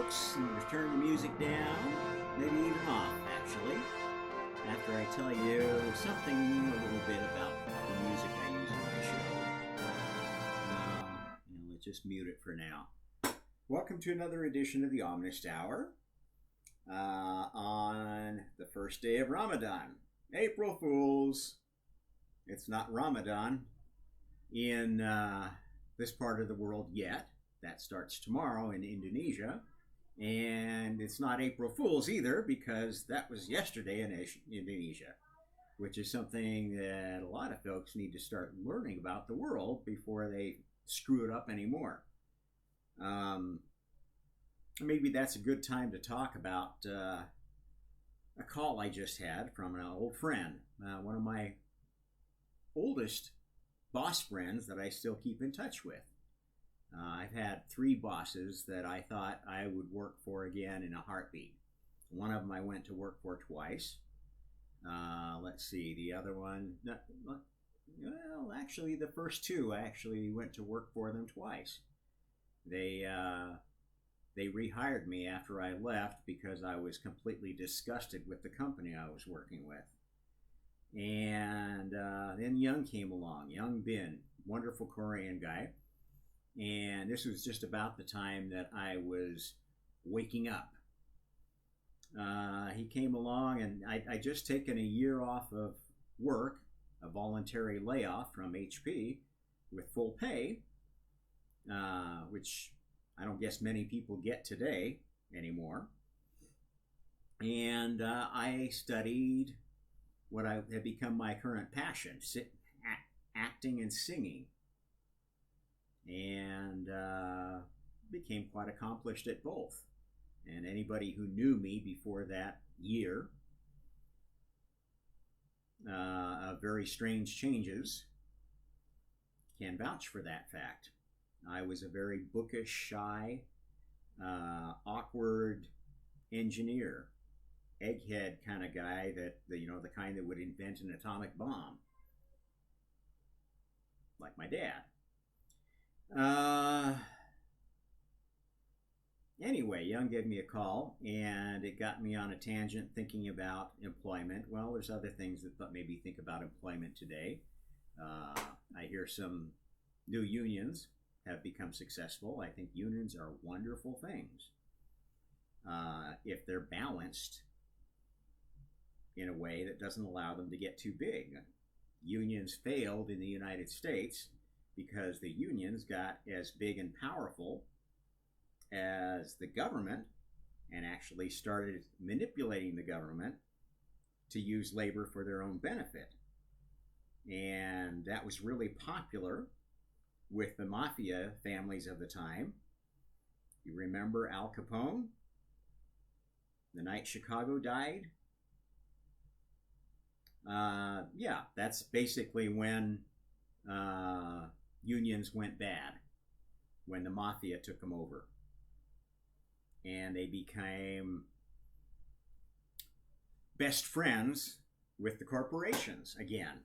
folks, and just turn the music down, maybe even off, actually, after I tell you something a little bit about the music I use in my show. Let's just mute it for now. Welcome to another edition of the Ominous Hour on the first day of Ramadan. April Fools! It's not Ramadan in this part of the world yet. That starts tomorrow in Indonesia. And it's not April Fool's either, because that was yesterday in Indonesia, which is something that a lot of folks need to start learning about the world before they screw it up anymore. Maybe that's a good time to talk about a call I just had from an old friend, one of my oldest boss friends that I still keep in touch with. I've had 3 bosses that I thought I would work for again in a heartbeat. One of them I went to work for twice. Let's see, the other one, well, actually the first 2 I actually went to work for them twice. They rehired me after I left because I was completely disgusted with the company I was working with. And then Young came along, Young Bin, wonderful Korean guy. And this was just about the time that I was waking up. He came along, and I'd just taken a year off of work, a voluntary layoff from HP with full pay, which I don't guess many people get today anymore. And I studied what had become my current passion, acting and singing. And became quite accomplished at both. And anybody who knew me before that year of very strange changes can vouch for that fact. I was a very bookish, shy, awkward engineer, egghead kind of guy, that the kind that would invent an atomic bomb, like my dad. Anyway, Young gave me a call, and it got me on a tangent thinking about employment. Well, there's other things that made me think about employment today. I hear some new unions have become successful. I think unions are wonderful things if they're balanced in a way that doesn't allow them to get too big. Unions failed in the United States because the unions got as big and powerful as the government and actually started manipulating the government to use labor for their own benefit. And that was really popular with the mafia families of the time. You remember Al Capone? The night Chicago died? Yeah, that's basically when unions went bad, when the mafia took them over. And they became best friends with the corporations again.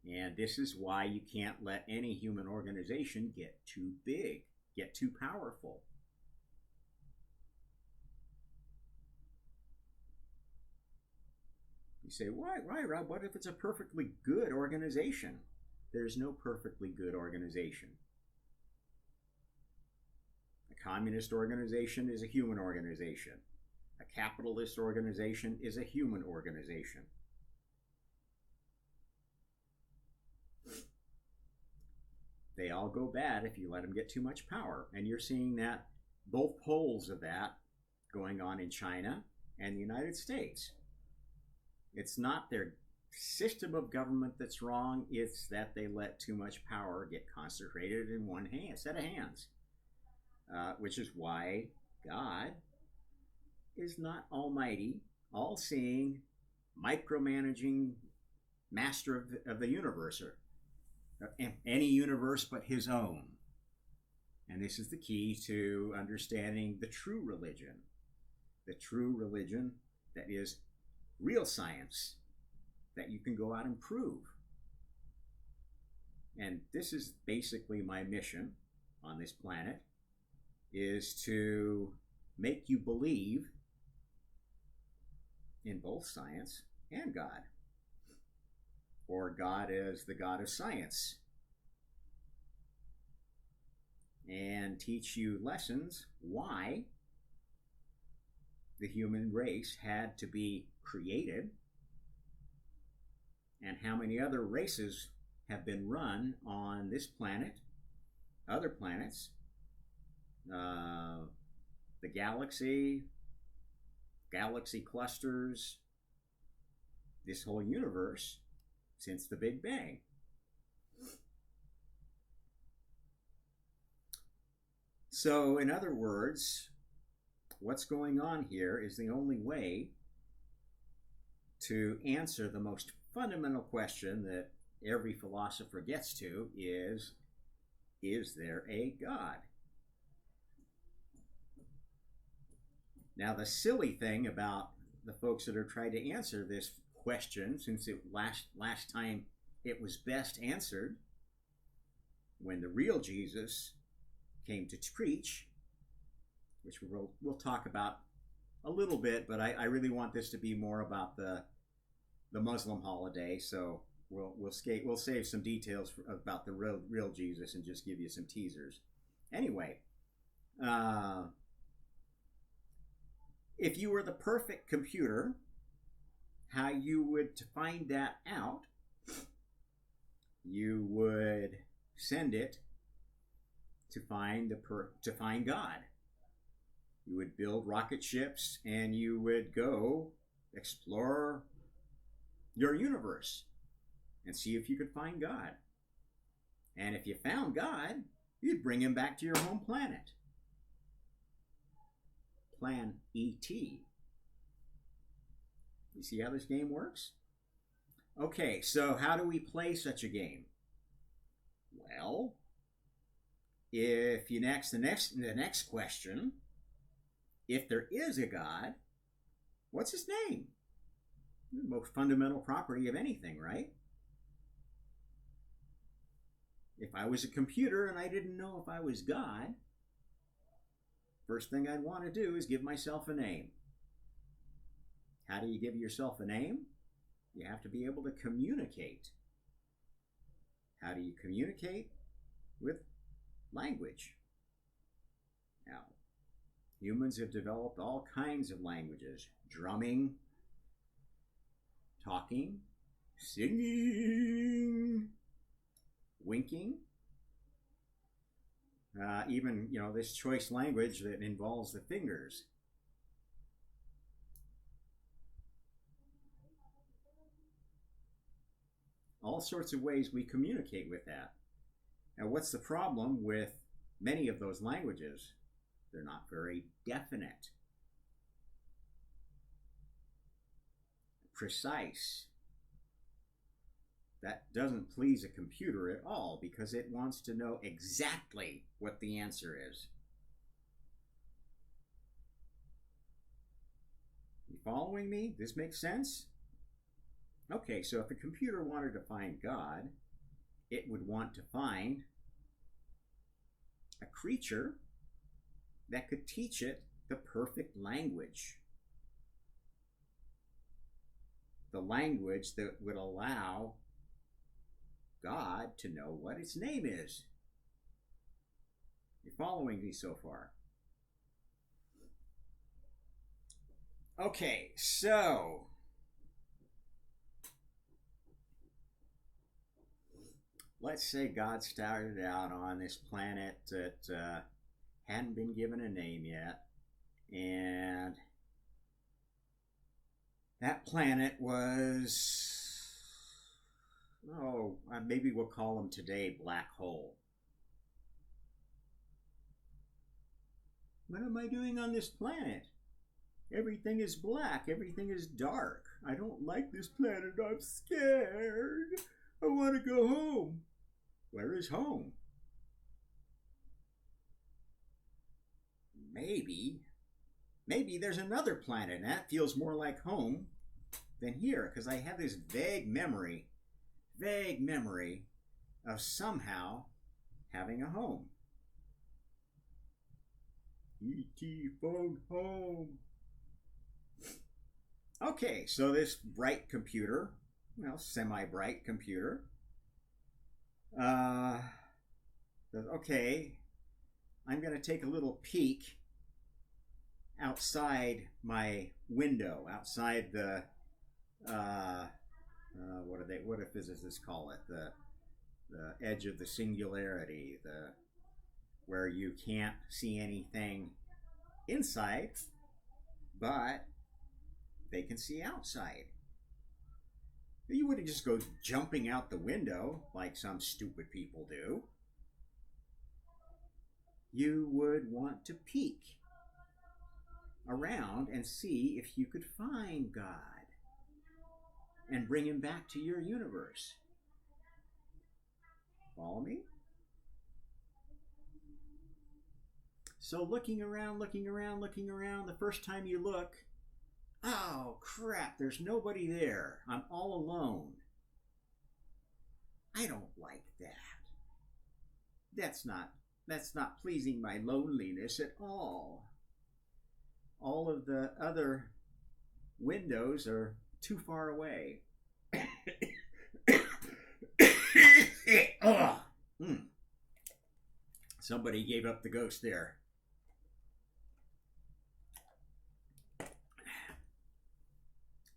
And this is why you can't let any human organization get too big, get too powerful. You say, why, Rob? What if it's a perfectly good organization? There's no perfectly good organization. A communist organization is a human organization. A capitalist organization is a human organization. They all go bad if you let them get too much power. And you're seeing that, both poles of that, going on in China and the United States. It's not their system of government that's wrong, it's that they let too much power get concentrated in one set of hands. Which is why God is not almighty, all-seeing, micromanaging master of the universe, or any universe but his own. And this is the key to understanding the true religion that is real science, that you can go out and prove. And this is basically my mission, on this planet is to make you believe in both science and God, or God as the God of science, and teach you lessons why the human race had to be created and how many other races have been run on this planet, other planets, the galaxy clusters, this whole universe since the Big Bang. So, in other words, what's going on here is the only way to answer the most fundamental question that every philosopher gets to is there a God? Now, the silly thing about the folks that are trying to answer this question, since it last time it was best answered when the real Jesus came to preach, which we'll talk about a little bit, but I really want this to be more about the Muslim holiday, so we'll save some details about the real Jesus and just give you some teasers. Anyway, if you were the perfect computer, how you would find that out, you would send it to find God. You would build rocket ships and you would go explore your universe and see if you could find God. And if you found God, you'd bring him back to your home planet. Plan E.T. You see how this game works? Okay, so how do we play such a game? Well, if you the next question, if there is a God, what's his name? The most fundamental property of anything, right? If I was a computer and I didn't know if I was God, first thing I'd want to do is give myself a name. How do you give yourself a name? You have to be able to communicate. How do you communicate? With language. Now, humans have developed all kinds of languages. Drumming, talking, singing, winking, even, this choice language that involves the fingers. All sorts of ways we communicate with that. Now, what's the problem with many of those languages? They're not very definite, precise. That doesn't please a computer at all because it wants to know exactly what the answer is. You following me? This makes sense? Okay, so if a computer wanted to find God, it would want to find a creature that could teach it the perfect language. The language that would allow God to know what its name is. You're following me so far? Okay, so let's say God started out on this planet that hadn't been given a name yet, and that planet was, maybe we'll call them today black hole. What am I doing on this planet? Everything is black, everything is dark. I don't like this planet, I'm scared. I want to go home. Where is home? Maybe there's another planet, and that feels more like home than here, because I have this vague memory of somehow having a home. E.T. phone home. Okay, so this bright computer, well, semi-bright computer, says, okay, I'm going to take a little peek outside my window, outside the, what do physicists call it? The edge of the singularity, where you can't see anything inside, but they can see outside. You wouldn't just go jumping out the window like some stupid people do. You would want to peek around and see if you could find God and bring him back to your universe. Follow me? So looking around, the first time you look, oh crap, there's nobody there. I'm all alone. I don't like that. That's not pleasing my loneliness at all. All of the other windows are too far away. Somebody gave up the ghost there.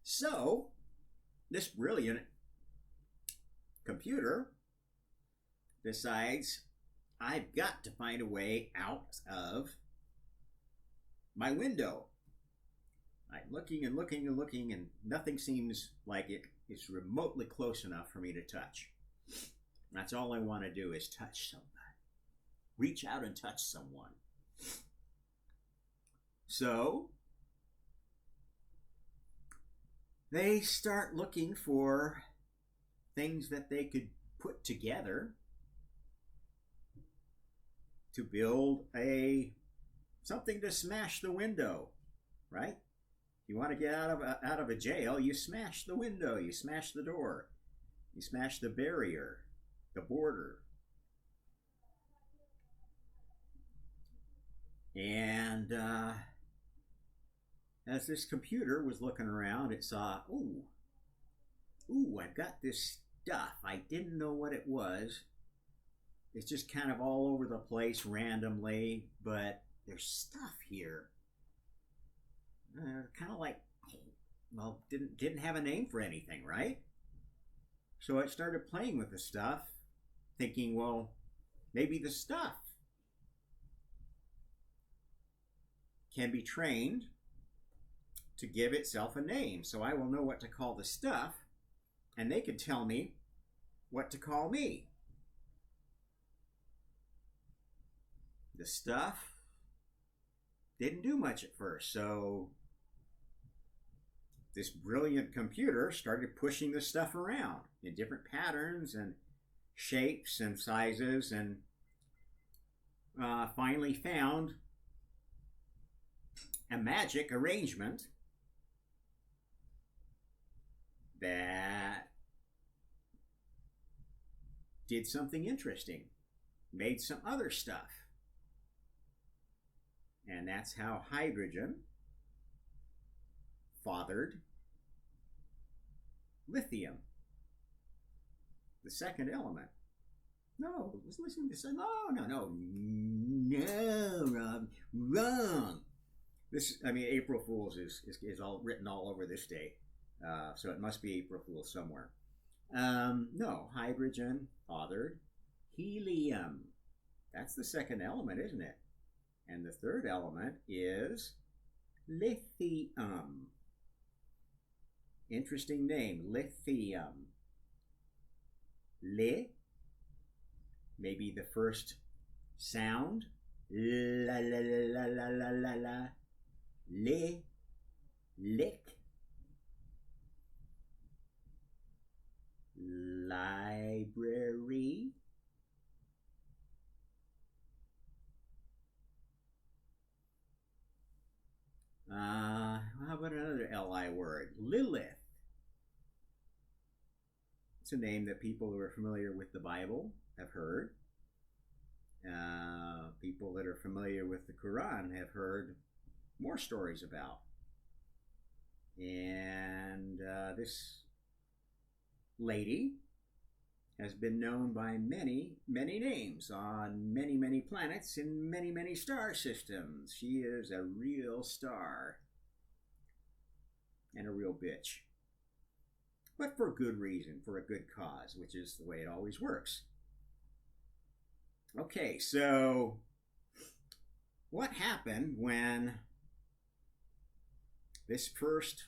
So, this brilliant computer decides, I've got to find a way out of my window. I'm looking and looking and looking, and nothing seems like it is remotely close enough for me to touch. That's all I want to do is touch somebody. Reach out and touch someone. So, they start looking for things that they could put together to build something to smash the window, right? You want to get out of a jail, you smash the window, you smash the door, you smash the barrier, the border. And as this computer was looking around, it saw, ooh, I've got this stuff. I didn't know what it was. It's just kind of all over the place randomly, but there's stuff here. Kind of like, well, didn't have a name for anything, right? So it started playing with the stuff, thinking, well, maybe the stuff can be trained to give itself a name. So I will know what to call the stuff, and they could tell me what to call me. The stuff didn't do much at first, so this brilliant computer started pushing the stuff around in different patterns and shapes and sizes, and finally found a magic arrangement that did something interesting, made some other stuff. And that's how hydrogen fathered lithium, the second element. No, it was listening to some. No, Rob, wrong. April Fool's is all written all over this day, so it must be April Fool's somewhere. No, hydrogen fathered helium. That's the second element, isn't it? And the third element is lithium. Interesting name, lithium. Maybe the first sound. La la la la la la la. Lick. Library. How about another Li word? Lilith. It's a name that people who are familiar with the Bible have heard. People that are familiar with the Quran have heard more stories about. And this lady has been known by many, many names on many, many planets in many, many star systems. She is a real star and a real bitch. But for good reason, for a good cause, which is the way it always works. Okay, so what happened when this first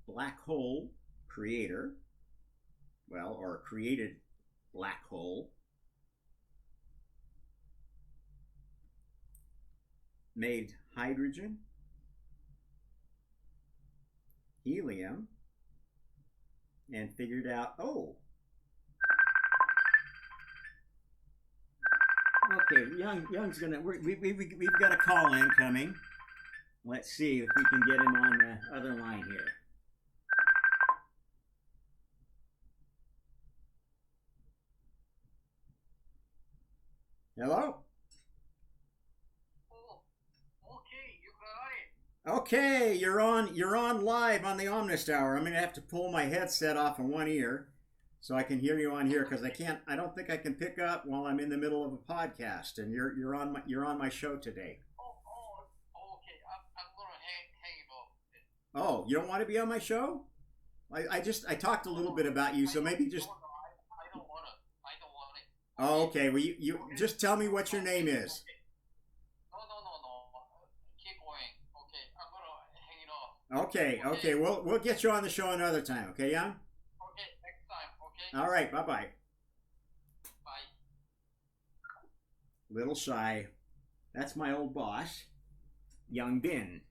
black hole creator, well, or created black hole, made hydrogen, helium, and figured out, oh, okay, Young's gonna, we've got a call incoming. Let's see if we can get him on the other line here. Hello? Oh, okay, you got it. Okay, you're on live on the Omnist Hour. I'm gonna have to pull my headset off in one ear so I can hear you on here because I don't think I can pick up while I'm in the middle of a podcast, and you're on my show today. Oh, okay. I'm gonna hang it up. Oh, you don't want to be on my show? I talked a little bit about you, so maybe just. No, I don't want it. I don't want it. Oh, okay. Well, you just tell me what your name is. No. Keep going. Okay, I'm gonna hang it off. Okay. We'll get you on the show another time. Okay, Young? Okay, next time. Okay. All right. Bye. Bye. Little Shy. That's my old boss, Young Bin.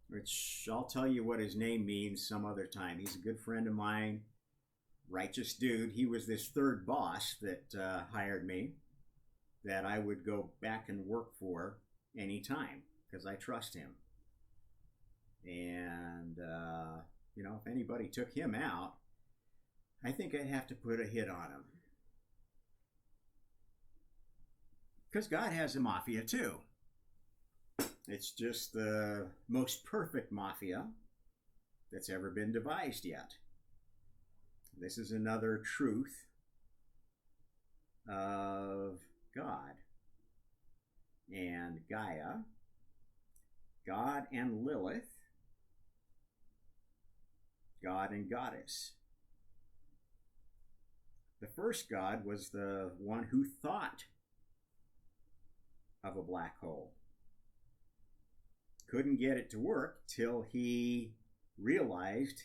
Which I'll tell you what his name means some other time. He's a good friend of mine, righteous dude. He was this third boss that hired me that I would go back and work for anytime because I trust him. And, if anybody took him out, I think I'd have to put a hit on him. Because God has a mafia too. It's just the most perfect mafia that's ever been devised yet. This is another truth of God and Gaia, God and Lilith, God and Goddess. The first God was the one who thought of a black hole. Couldn't get it to work till he realized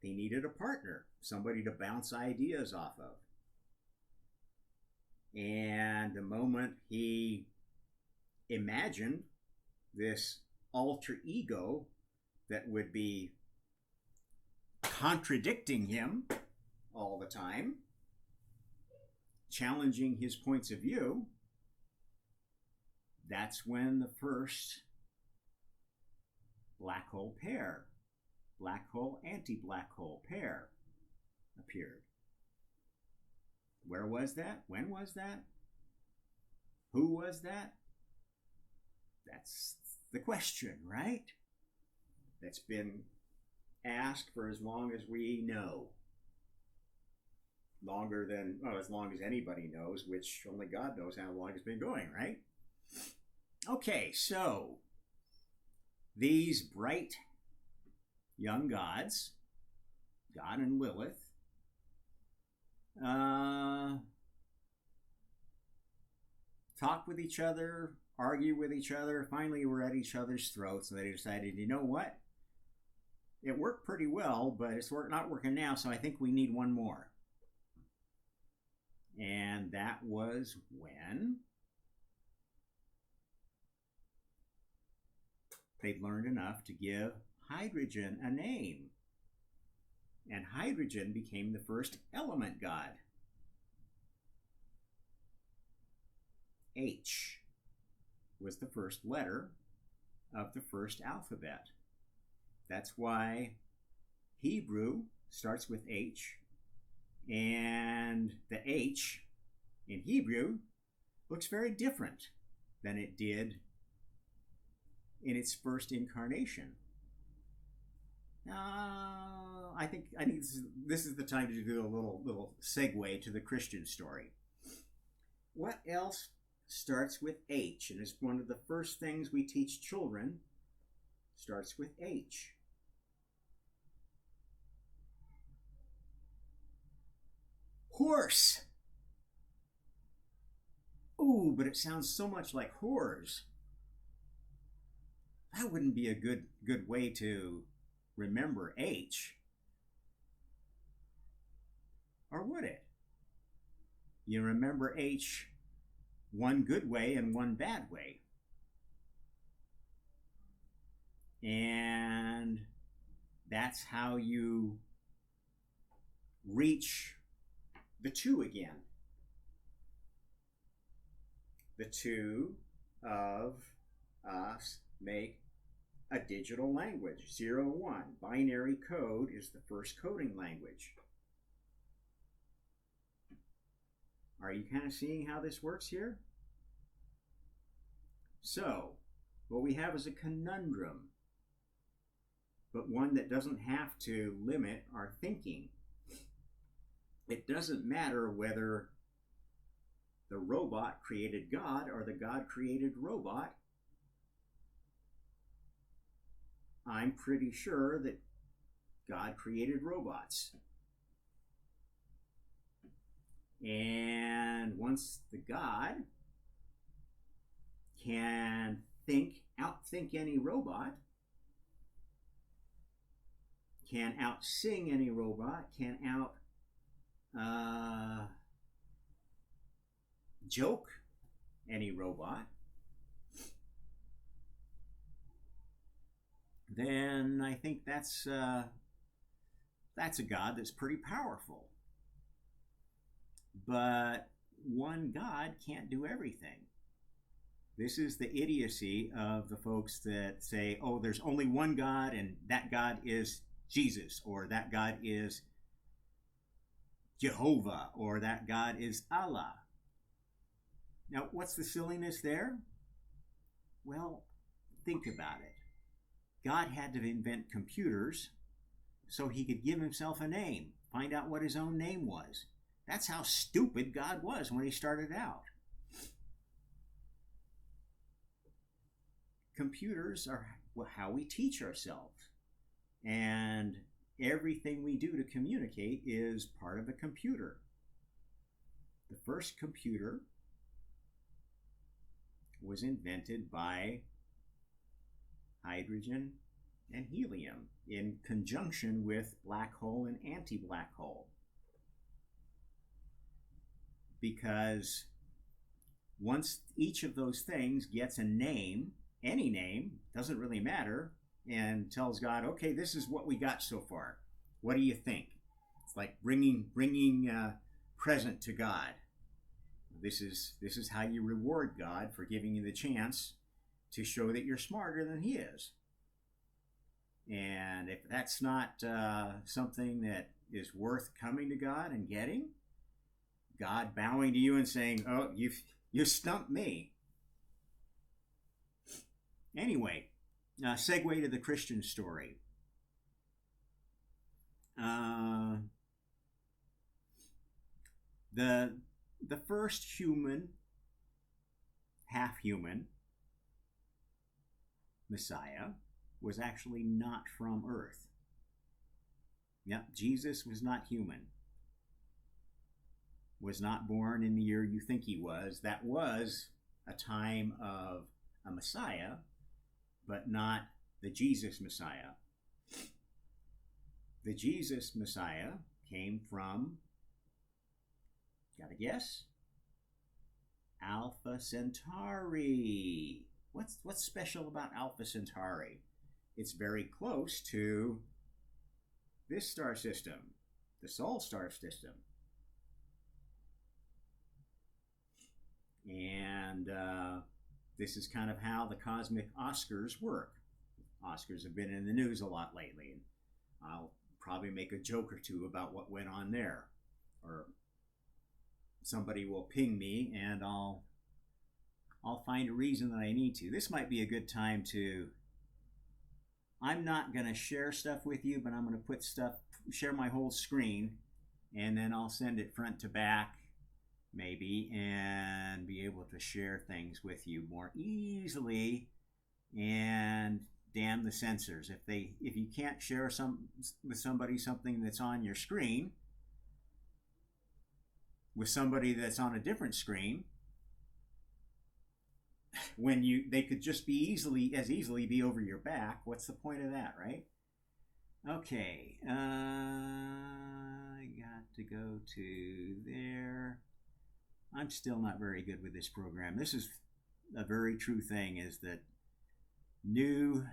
he needed a partner, somebody to bounce ideas off of. And the moment he imagined this alter ego that would be contradicting him all the time, challenging his points of view, that's when the first black hole pair, black hole anti-black hole pair appeared. Where was that? When was that? Who was that? That's the question, right? That's been asked for as long as we know. Longer than, as long as anybody knows, which only God knows how long it's been going, right? Okay, so these bright young gods, God and Lilith, talk with each other, argue with each other. Finally, we're at each other's throats, and they decided, you know what? It worked pretty well, but it's not working now, so I think we need one more. And that was when they'd learned enough to give hydrogen a name. And hydrogen became the first element god. H was the first letter of the first alphabet. That's why Hebrew starts with H And the H in Hebrew looks very different than it did in its first incarnation. I think this is the time to do a little segue to the Christian story. What else starts with H? And it's one of the first things we teach children. Starts with H. Horse. Ooh, but it sounds so much like whores. That wouldn't be a good way to remember H. Or would it? You remember H one good way and one bad way. And that's how you reach the two again. The two of us make a digital language. 0, 1. Binary code is the first coding language. Are you kind of seeing how this works here? So, what we have is a conundrum, but one that doesn't have to limit our thinking. It doesn't matter whether the robot created God or the God created robot. I'm pretty sure that God created robots. And once the God can outthink any robot, can outsing any robot, can joke any robot, then I think that's a God that's pretty powerful. But one God can't do everything. This is the idiocy of the folks that say, oh, there's only one God and that God is Jesus, or that God is Jehovah, or that God is Allah. Now, what's the silliness there? Well, think about it. God had to invent computers so he could give himself a name, find out what his own name was. That's how stupid God was when he started out. Computers are how we teach ourselves. And everything we do to communicate is part of a computer. The first computer was invented by hydrogen and helium in conjunction with black hole and anti-black hole. Because once each of those things gets a name, any name, doesn't really matter, and tells God, okay, this is what we got so far. What do you think? It's like bringing present to God. This is how you reward God for giving you the chance to show that you're smarter than he is. And if that's not something that is worth coming to God and getting, God bowing to you and saying, oh, you stumped me. Anyway, segue to the Christian story. The first human, half-human Messiah was actually not from Earth. Yep, Jesus was not human. Was not born in the year you think he was. That was a time of a Messiah, but not the Jesus Messiah. The Jesus Messiah came from, got a guess? Alpha Centauri. What's special about Alpha Centauri? It's very close to this star system, the Sol star system. And this is kind of how the cosmic Oscars work. Oscars have been in the news a lot lately, and I'll probably make a joke or two about what went on there. or somebody will ping me, and I'll find a reason that I need to. This might be a good time to. I'm not going to share stuff with you, but I'm going to share my whole screen, and then I'll send it front to back, maybe, and be able to share things with you more easily. And damn the censors. If you can't share with somebody something that's on your screen, with somebody that's on a different screen, they could just be easily be over your back. What's the point of that, right? Okay, I got to go to there. I'm still not very good with this program. This is a very true thing, is that new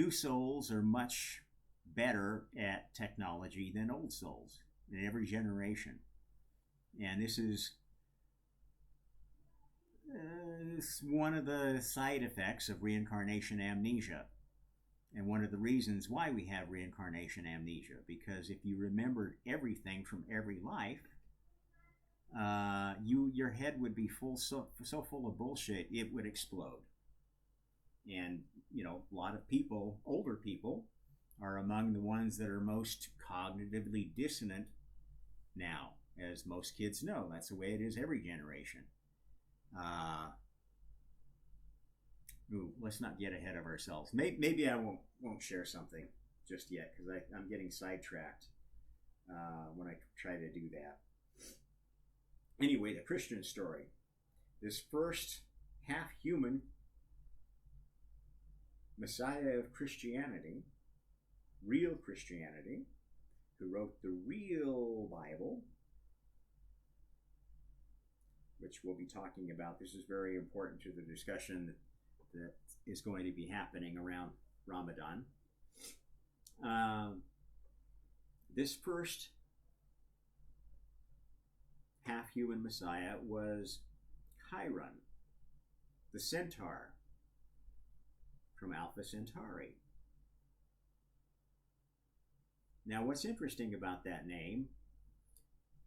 souls are much better at technology than old souls in every generation. And this is one of the side effects of reincarnation amnesia, and one of the reasons why we have reincarnation amnesia, because if you remembered everything from every life, your head would be so full of bullshit it would explode. And a lot of people, older people, are among the ones that are most cognitively dissonant now, as most kids know. That's the way it is every generation. Let's not get ahead of ourselves. Maybe I won't share something just yet, because I'm getting sidetracked when I try to do that. Anyway, the Christian story. This first half-human Messiah of Christianity, real Christianity, who wrote the real Bible, which we'll be talking about. This is very important to the discussion that is going to be happening around Ramadan. This first half-human Messiah was Chiron, the centaur from Alpha Centauri. Now, what's interesting about that name,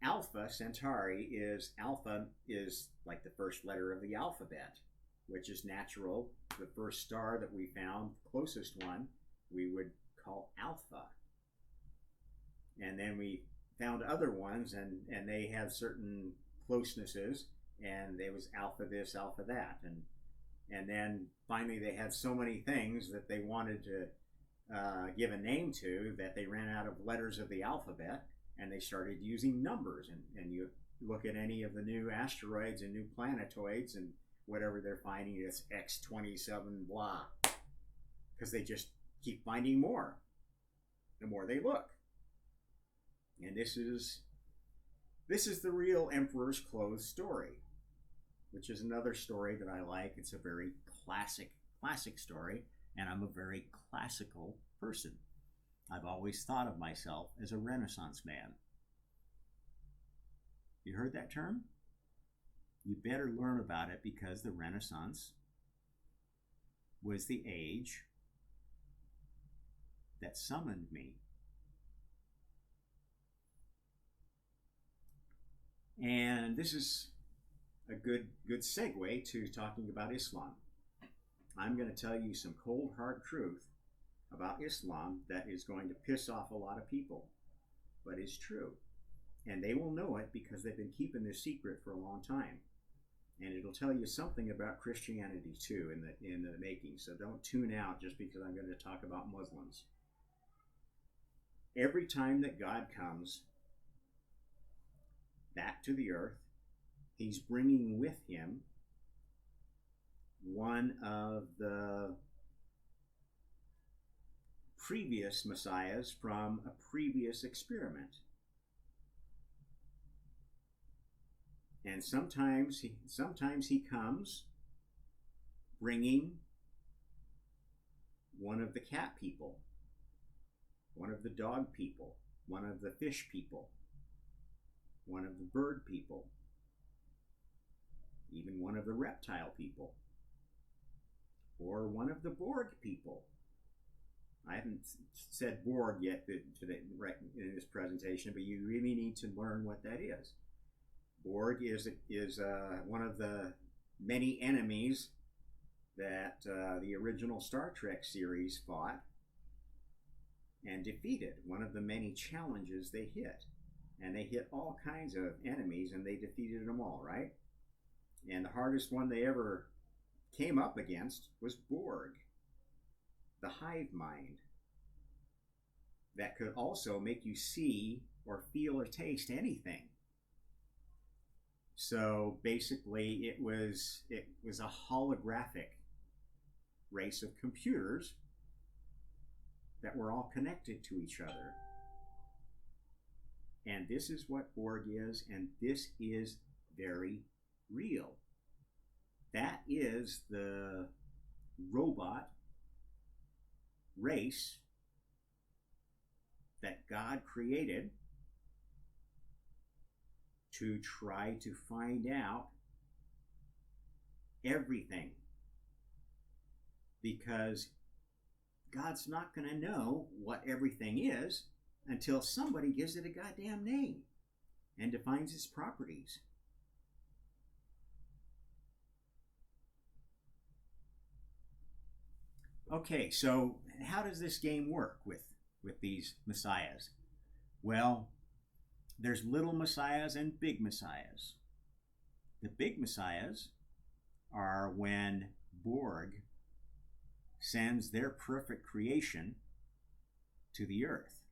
Alpha Centauri Alpha is like the first letter of the alphabet, which is natural. The first star that we found, the closest one, we would call Alpha. And then we found other ones, and they have certain closenesses, and there was Alpha this, Alpha that. And then finally they had so many things that they wanted to give a name to that they ran out of letters of the alphabet, and they started using numbers. And you look at any of the new asteroids and new planetoids and whatever they're finding, it's X27 blah, because they just keep finding more the more they look. And this is the real Emperor's Clothes story, which is another story that I like. It's a very classic story, and I'm a very classical person. I've always thought of myself as a Renaissance man. You heard that term? You better learn about it, because the Renaissance was the age that summoned me. And this is a good segue to talking about Islam. I'm going to tell you some cold, hard truth about Islam that is going to piss off a lot of people, but is true. And they will know it because they've been keeping this secret for a long time. And it'll tell you something about Christianity too in the making. So don't tune out just because I'm going to talk about Muslims. Every time that God comes back to the earth, he's bringing with him one of the previous messiahs from a previous experiment. And sometimes he comes bringing one of the cat people, one of the dog people, one of the fish people, one of the bird people, even one of the reptile people, or one of the Borg people. I haven't said Borg yet today, right, in this presentation, but you really need to learn what that is. Borg is one of the many enemies that the original Star Trek series fought and defeated. One of the many challenges they hit. And they hit all kinds of enemies and they defeated them all, right? And the hardest one they ever came up against was Borg, the hive mind that could also make you see or feel or taste anything. So basically it was a holographic race of computers that were all connected to each other. And this is what Borg is, and this is very real. That is the robot race that God created to try to find out everything. Because God's not going to know what everything is until somebody gives it a goddamn name and defines its properties. Okay, so how does this game work with these messiahs? Well, there's little messiahs and big messiahs. The big messiahs are when Borg sends their perfect creation to the earth.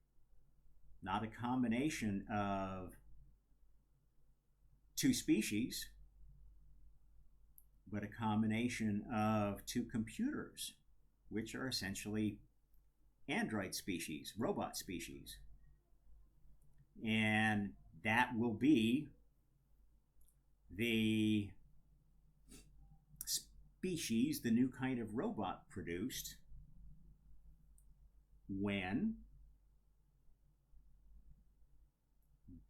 Not a combination of two species, but a combination of two computers, which are essentially android species, robot species. And that will be the species, the new kind of robot produced when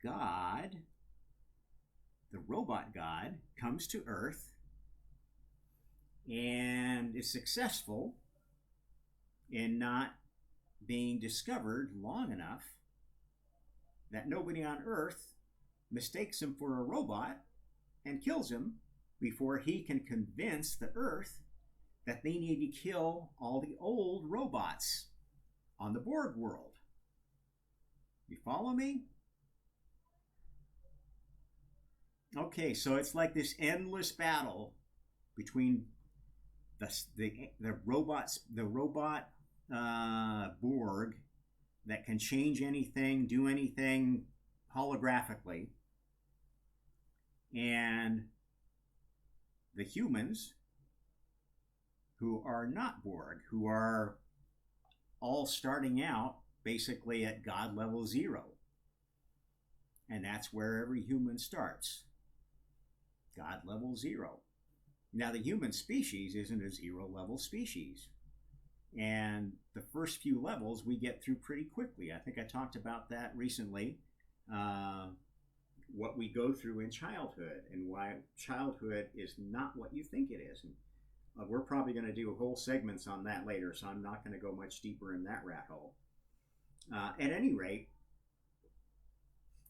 God, the robot God, comes to Earth and is successful in not being discovered long enough that nobody on Earth mistakes him for a robot and kills him before he can convince the Earth that they need to kill all the old robots on the Borg world. You follow me? Okay, so it's like this endless battle between the robot Borg that can change anything, do anything holographically, and the humans who are not Borg, who are all starting out basically at God level 0. And that's where every human starts. God level 0. Now the human species isn't a 0 level species. And the first few levels we get through pretty quickly. I think I talked about that recently. What we go through in childhood and why childhood is not what you think it is. And we're probably going to do whole segments on that later, so I'm not going to go much deeper in that rat hole. At any rate,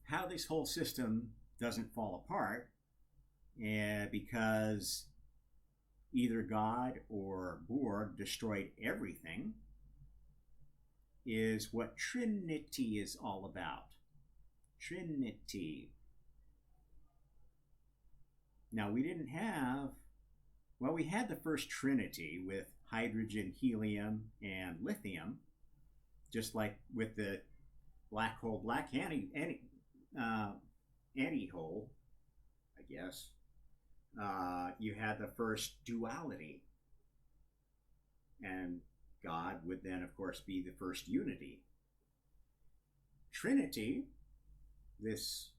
how this whole system doesn't fall apart because either God or Borg destroyed everything is what Trinity is all about. Trinity. Now we didn't have, well, we had the first Trinity with hydrogen, helium, and lithium, just like with the black hole, black antihole, I guess. You had the first duality, and God would then, of course, be the first unity. Trinity, this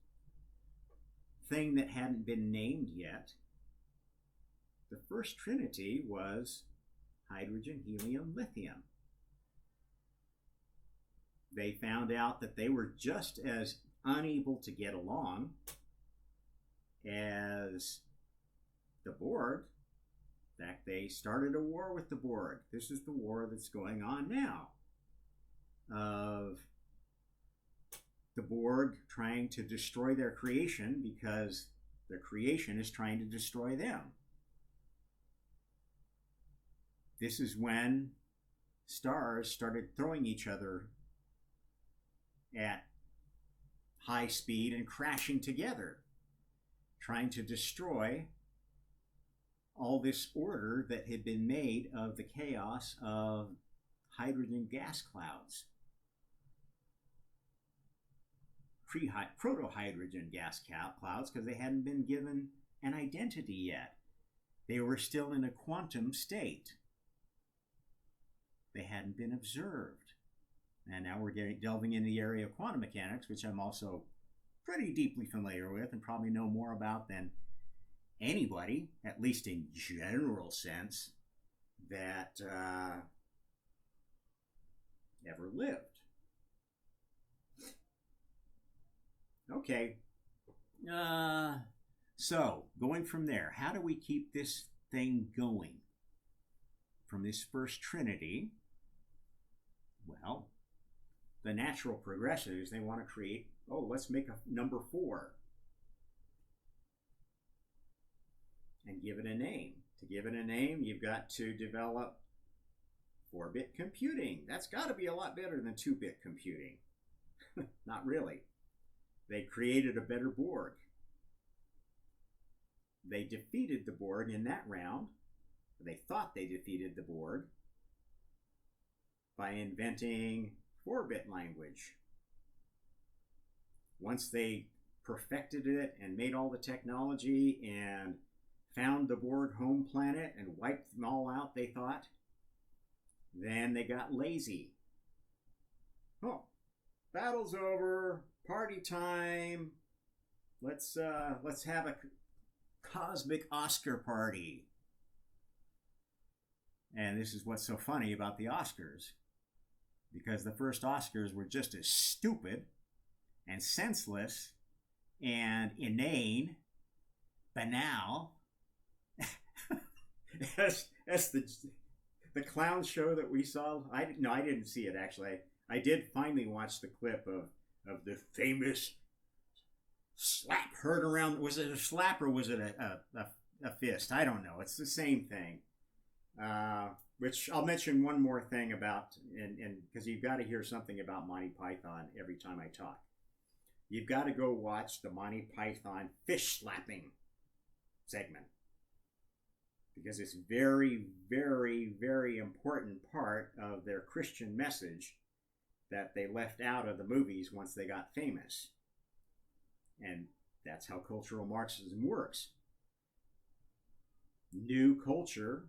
thing that hadn't been named yet, the first Trinity was hydrogen, helium, lithium. They found out that they were just as unable to get along as the Borg. In fact, they started a war with the Borg. This is the war that's going on now. of the Borg trying to destroy their creation because their creation is trying to destroy them. This is when stars started throwing each other at high speed and crashing together, trying to destroy all this order that had been made of the chaos of hydrogen gas clouds. Proto-hydrogen gas clouds, because they hadn't been given an identity yet. They were still in a quantum state. They hadn't been observed. And now we're delving into the area of quantum mechanics, which I'm also pretty deeply familiar with and probably know more about than anybody, at least in general sense, that ever lived. Okay. So, going from there, how do we keep this thing going? From this first trinity, well, the natural progressives, they want to create, let's make a number 4 and give it a name. To give it a name, you've got to develop 4-bit computing. That's got to be a lot better than 2-bit computing. Not really. They created a better Borg. They defeated the Borg in that round. They thought they defeated the Borg by inventing 4-bit language. Once they perfected it and made all the technology and found the Borg home planet and wiped them all out, they thought, then they got lazy. Oh, battle's over. Party time. Let's have a cosmic Oscar party. And this is what's so funny about the Oscars, because the first Oscars were just as stupid and senseless and inane, banal as the clown show that we saw. I didn't see it actually. I did finally watch the clip of the famous slap heard around. Was it a slap or was it a fist? I don't know. It's the same thing. Which I'll mention one more thing about, and because you've got to hear something about Monty Python every time I talk. You've got to go watch the Monty Python fish slapping segment, because it's very, very, very important part of their Christian message that they left out of the movies once they got famous. And that's how cultural Marxism works. New culture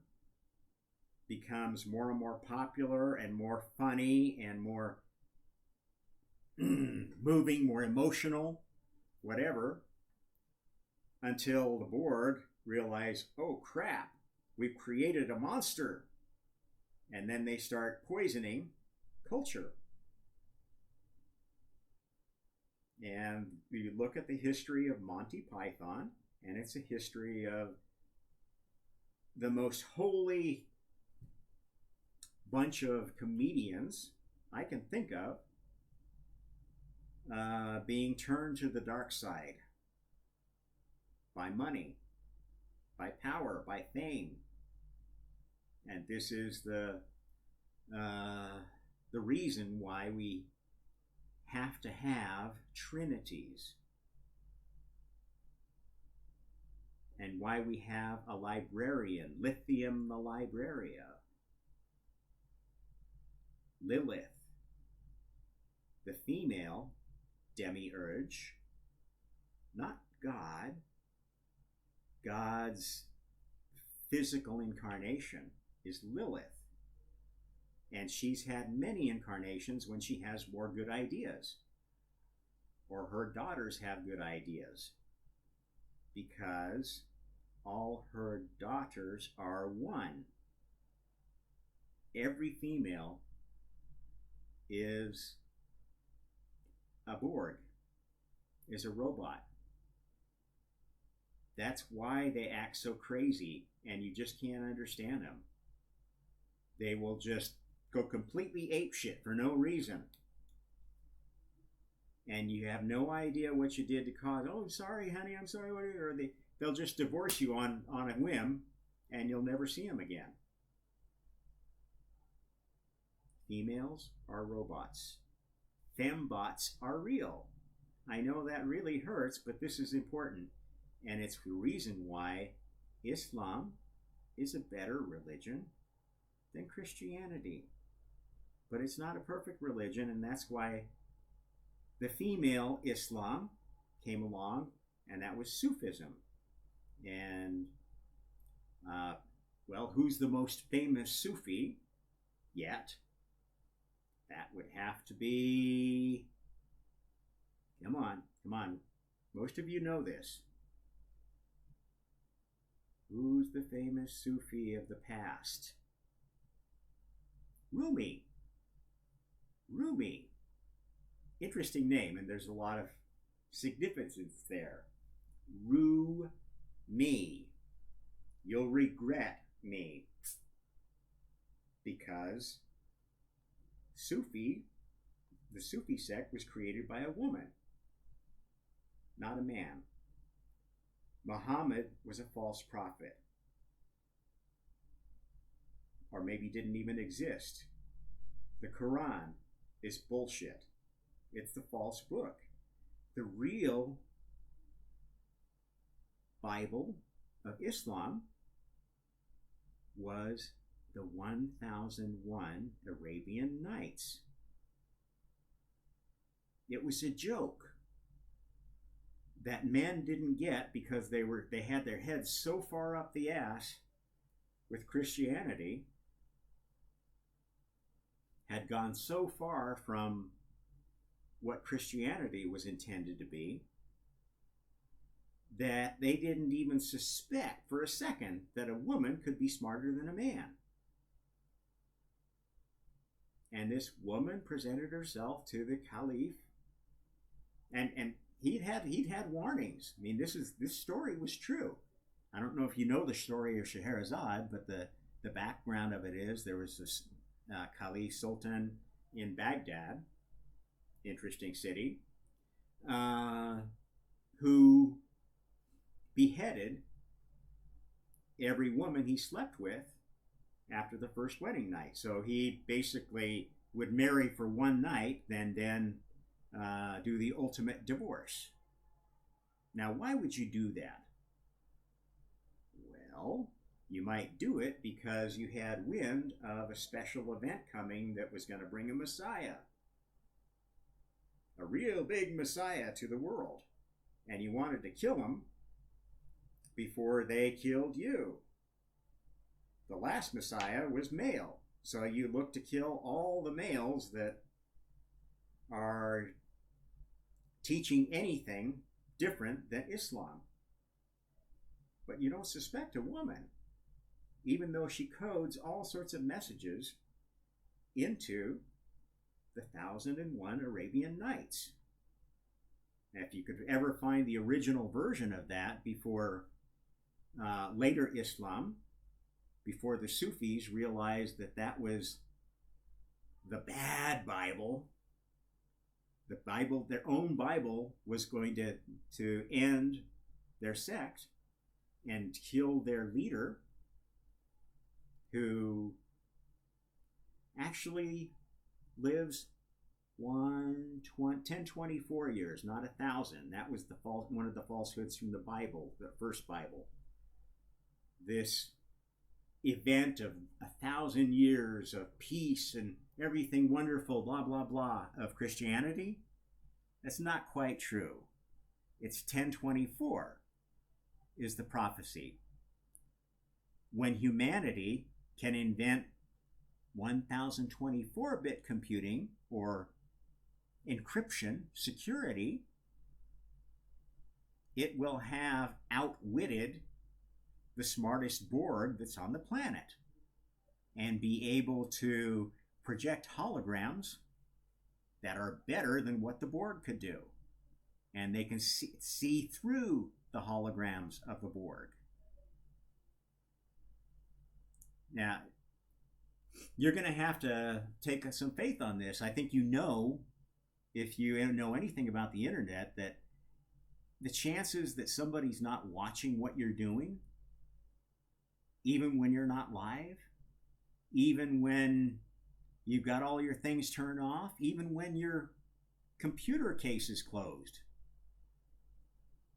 becomes more and more popular and more funny and more moving, more emotional, whatever, until the Borg realize, oh crap, we've created a monster. And then they start poisoning culture. And you look at the history of Monty Python, and it's a history of the most holy bunch of comedians I can think of being turned to the dark side by money, by power, by fame. And this is the reason why we have to have trinities, and why we have a librarian, Lithium the Libraria, Lilith, the female demiurge, not God, God's physical incarnation is Lilith. And she's had many incarnations when she has more good ideas, or her daughters have good ideas, because all her daughters are one. Every female is a Borg, is a robot. That's why they act so crazy, and you just can't understand them. They will just go completely apeshit for no reason. And you have no idea what you did to cause. Oh, I'm sorry, honey. I'm sorry. Or they'll just divorce you on a whim, and you'll never see them again. Females are robots. Fembots are real. I know that really hurts, but this is important. And it's the reason why Islam is a better religion than Christianity. But it's not a perfect religion, and that's why the female Islam came along, and that was Sufism. And, well, who's the most famous Sufi yet? That would have to be... Come on. Most of you know this. Who's the famous Sufi of the past? Rumi. Interesting name, and there's a lot of significance there. Rumi. You'll regret me. Because the Sufi sect was created by a woman, not a man. Muhammad was a false prophet. Or maybe didn't even exist. The Quran is bullshit. It's the false book. The real Bible of Islam was the 1001 Arabian Nights. It was a joke that men didn't get because they had their heads so far up the ass with Christianity, had gone so far from what Christianity was intended to be, that they didn't even suspect for a second that a woman could be smarter than a man. And this woman presented herself to the Caliph, and he'd had warnings. I mean, this story was true. I don't know if you know the story of Scheherazade, but the background of it is there was this Caliph Sultan in Baghdad, interesting city, who beheaded every woman he slept with after the first wedding night. So he basically would marry for one night, then do the ultimate divorce. Now, why would you do that? Well, you might do it because you had wind of a special event coming that was going to bring a Messiah. A real big Messiah to the world. And you wanted to kill him before they killed you. The last Messiah was male. So you look to kill all the males that are teaching anything different than Islam. But you don't suspect a woman, even though she codes all sorts of messages into the 1001 Arabian Nights. Now, if you could ever find the original version of that before later Islam, before the Sufis realized that that was the bad Bible, the Bible, their own Bible, was going to end their sect and kill their leader, who actually lives 1024 years, not 1,000. That was one of the falsehoods from the Bible, the first Bible. This event of 1,000 years of peace and everything wonderful, blah, blah, blah, of Christianity, that's not quite true. It's 1024 is the prophecy. When humanity can invent 1024-bit computing or encryption security, it will have outwitted the smartest board that's on the planet and be able to project holograms that are better than what the board could do. And they can see through the holograms of the board. Now, you're going to have to take some faith on this. I think you know, if you know anything about the internet, that the chances that somebody's not watching what you're doing, even when you're not live, even when you've got all your things turned off, even when your computer case is closed,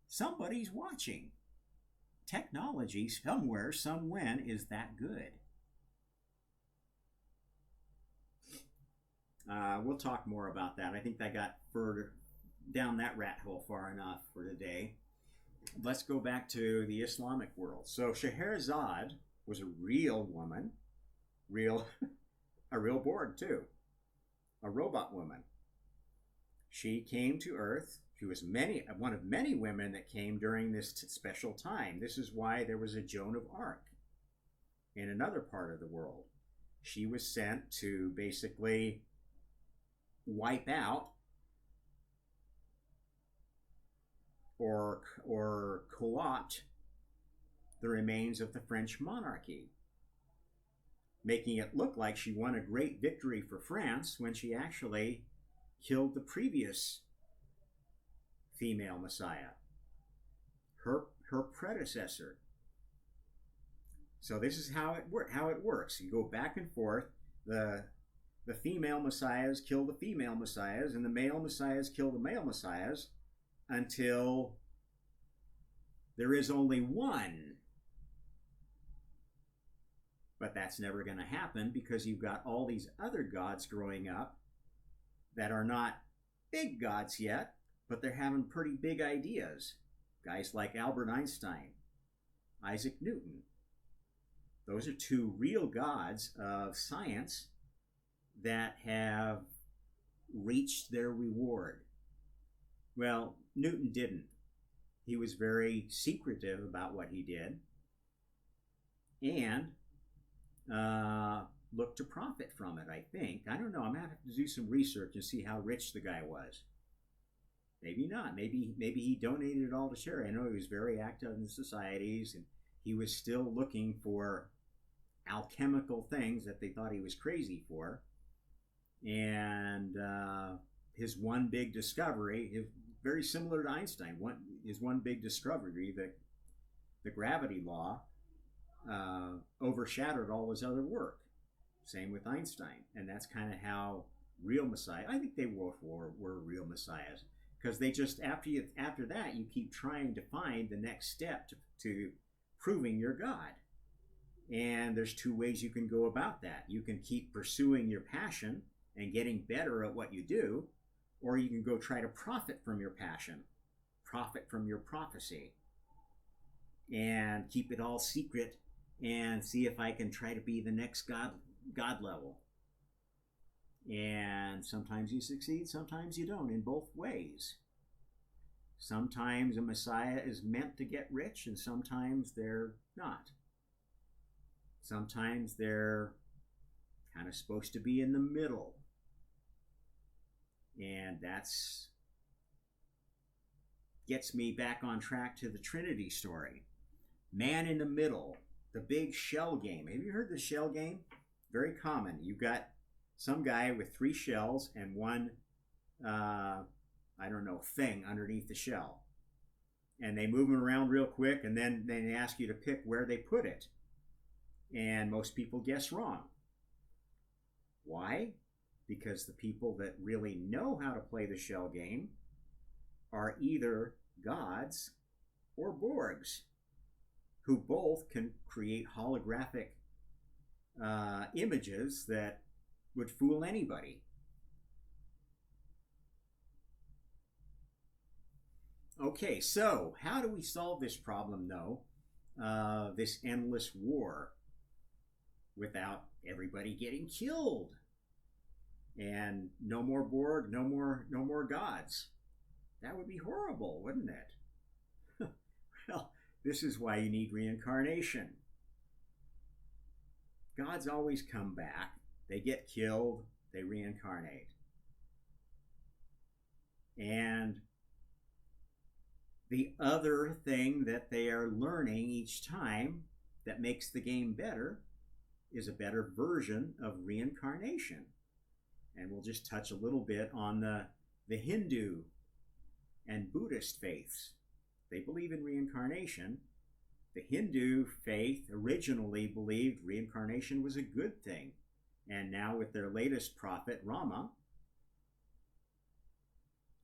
somebody's watching. Technology, somewhere, somewhen, is that good. We'll talk more about that. I think I got further down that rat hole far enough for today. Let's go back to the Islamic world. So Scheherazade was a real woman, a real board too, a robot woman. She came to Earth. She was one of many women that came during this special time. This is why there was a Joan of Arc in another part of the world. She was sent to basically wipe out or co-opt the remains of the French monarchy, making it look like she won a great victory for France when she actually killed the previous female messiah, her predecessor. So this is how it works. You go back and forth. The female messiahs kill the female messiahs, and the male messiahs kill the male messiahs, until there is only one. But that's never going to happen, because you've got all these other gods growing up that are not big gods yet, but they're having pretty big ideas. Guys like Albert Einstein, Isaac Newton. Those are two real gods of science that have reached their reward. Well, Newton didn't. He was very secretive about what he did, and looked to profit from it, I think. I don't know. I'm going to have to do some research and see how rich the guy was. Maybe not. Maybe he donated it all to charity. I know he was very active in the societies, and he was still looking for alchemical things that they thought he was crazy for. And his one big discovery is very similar to Einstein. His one big discovery, the gravity law, overshadowed all his other work. Same with Einstein. And that's kind of how real messiah, I think they both were real messiahs, because they just, after that, you keep trying to find the next step to proving you're God. And there's two ways you can go about that. You can keep pursuing your passion and getting better at what you do, or you can go try to profit from your passion, profit from your prophecy, and keep it all secret and see if I can try to be the next God level. And sometimes you succeed, sometimes you don't, in both ways. Sometimes a Messiah is meant to get rich, and sometimes they're not. Sometimes they're kind of supposed to be in the middle. And that's gets me back on track to the Trinity story. Man in the middle, the big shell game. Have you heard the shell game? Very common. You've got some guy with 3 shells and one, thing underneath the shell. And they move them around real quick, and then they ask you to pick where they put it. And most people guess wrong. Why? Because the people that really know how to play the shell game are either gods or Borgs, who both can create holographic images that would fool anybody. Okay, so how do we solve this problem, though, this endless war, without everybody getting killed? And no more Borg, no more gods. That would be horrible, wouldn't it? Well, this is why you need reincarnation. Gods always come back. They get killed, they reincarnate. And the other thing that they are learning each time that makes the game better is a better version of reincarnation. And we'll just touch a little bit on the Hindu and Buddhist faiths. They believe in reincarnation. The Hindu faith originally believed reincarnation was a good thing. And now with their latest prophet, Rama,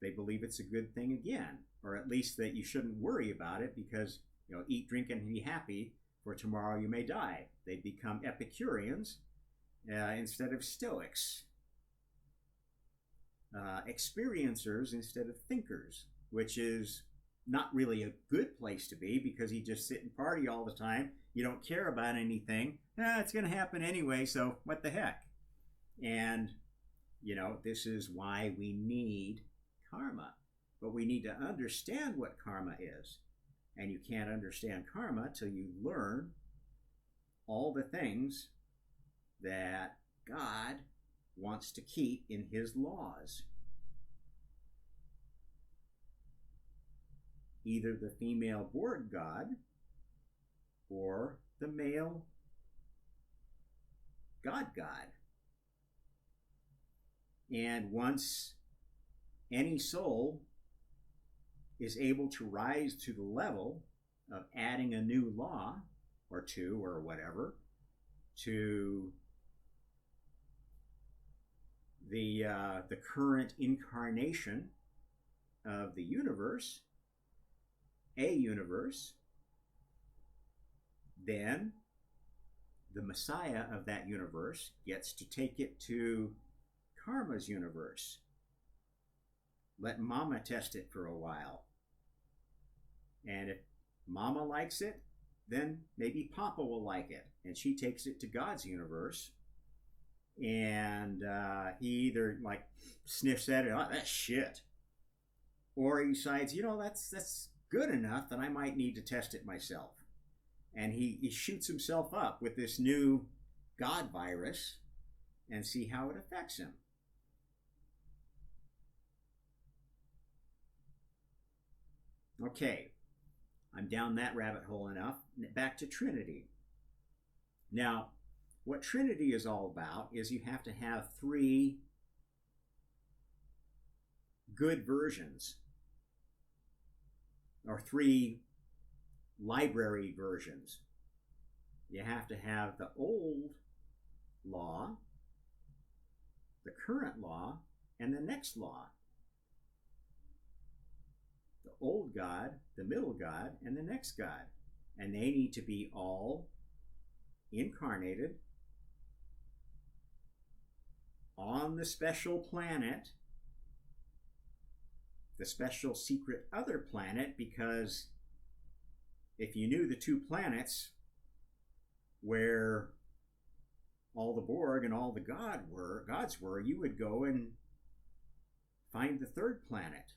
they believe it's a good thing again. Or at least that you shouldn't worry about it because, eat, drink, and be happy, for tomorrow you may die. They become Epicureans instead of Stoics. Experiencers instead of thinkers, which is not really a good place to be because you just sit and party all the time. You don't care about anything. It's going to happen anyway, so what the heck? And, this is why we need karma. But we need to understand what karma is. And you can't understand karma till you learn all the things that God wants to keep in his laws. Either the female Borg god or the male God. And once any soul is able to rise to the level of adding a new law or two or whatever to the current incarnation of the universe, a universe, then the Messiah of that universe gets to take it to Karma's universe. Let Mama test it for a while. And if Mama likes it, then maybe Papa will like it. And she takes it to God's universe. And he either sniffs at it, oh, that's shit. Or he decides, that's good enough that I might need to test it myself. And he shoots himself up with this new God virus and see how it affects him. Okay, I'm down that rabbit hole enough. Back to Trinity. Now, what Trinity is all about is you have to have 3 good versions, or 3 library versions. You have to have the old law, the current law, and the next law. The old God, the middle God, and the next God. And they need to be all incarnated on the special planet, the special secret other planet, because if you knew the 2 planets where all the Borg and all the gods were, you would go and find the 3rd planet.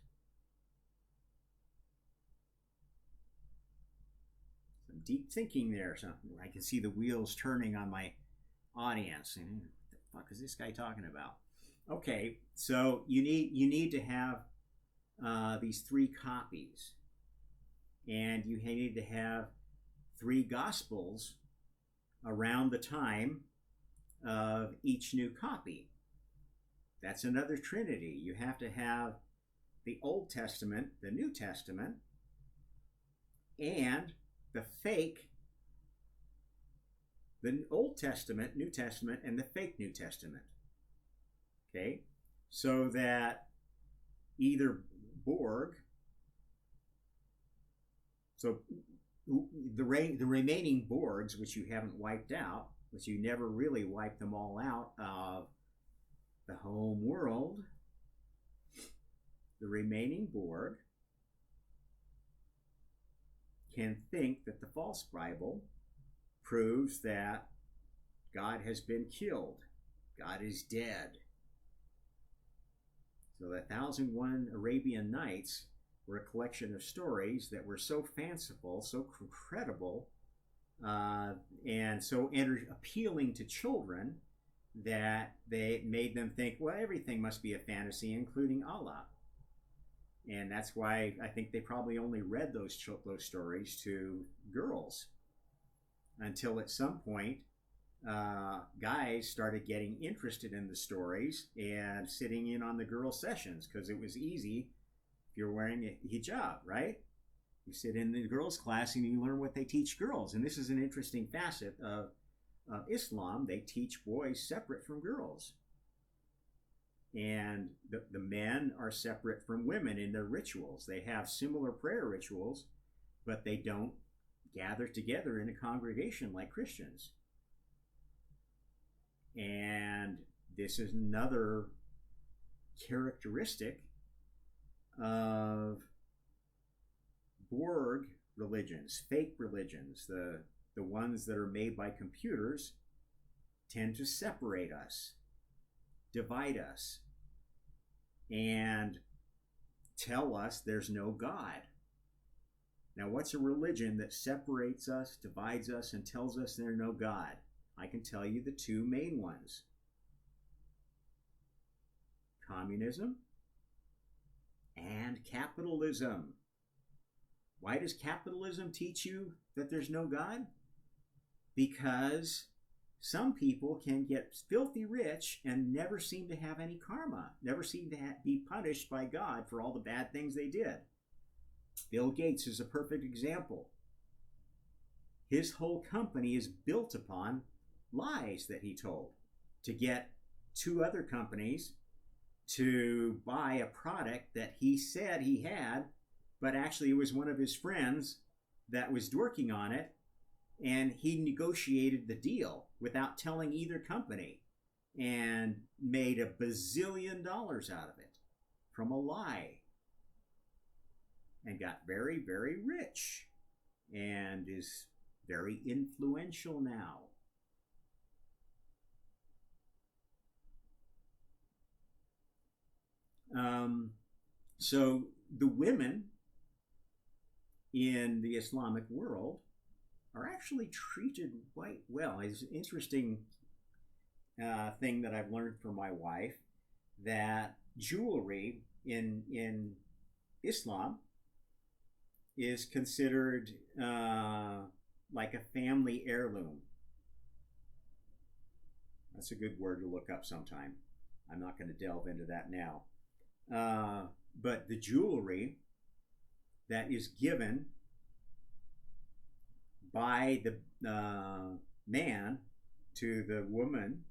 Some deep thinking there. Something I can see the wheels turning on my audience. And what the fuck is this guy talking about? Okay, so you need to have these 3 copies, and you need to have 3 gospels around the time of each new copy. That's another Trinity. You have to have the Old Testament, the New Testament, and the fake, the Old Testament, New Testament, and the fake New Testament. Okay? So that either Borg, so the remaining Borgs, which you haven't wiped out, which you never really wiped them all out of the home world, the remaining Borg can think that the false Bible proves that God has been killed. God is dead. So the 1001 Arabian Nights were a collection of stories that were so fanciful, so credible, and so appealing to children that they made them think, well, everything must be a fantasy, including Allah. And that's why I think they probably only read those stories to girls, until at some point guys started getting interested in the stories and sitting in on the girl sessions because it was easy if you're wearing a hijab, right? You sit in the girls' class and you learn what they teach girls. And this is an interesting facet of Islam. They teach boys separate from girls. And the men are separate from women in their rituals. They have similar prayer rituals, but they don't gather together in a congregation like Christians. And this is another characteristic of Borg religions, fake religions, the ones that are made by computers, tend to separate us, divide us, and tell us there's no God. Now, what's a religion that separates us, divides us, and tells us there's no God? I can tell you the two main ones. Communism and capitalism. Why does capitalism teach you that there's no God? Because some people can get filthy rich and never seem to have any karma, never seem to be punished by God for all the bad things they did. Bill Gates is a perfect example. His whole company is built upon lies that he told to get two other companies to buy a product that he said he had, but actually it was one of his friends that was working on it, and he negotiated the deal without telling either company and made $1 bazillion out of it from a lie, and got very, very rich and is very influential now. So the women in the Islamic world are actually treated quite well. It's an interesting thing that I've learned from my wife, that jewelry in Islam is considered like a family heirloom. That's a good word to look up sometime. I'm not going to delve into that now. But the jewelry that is given by the man to the woman,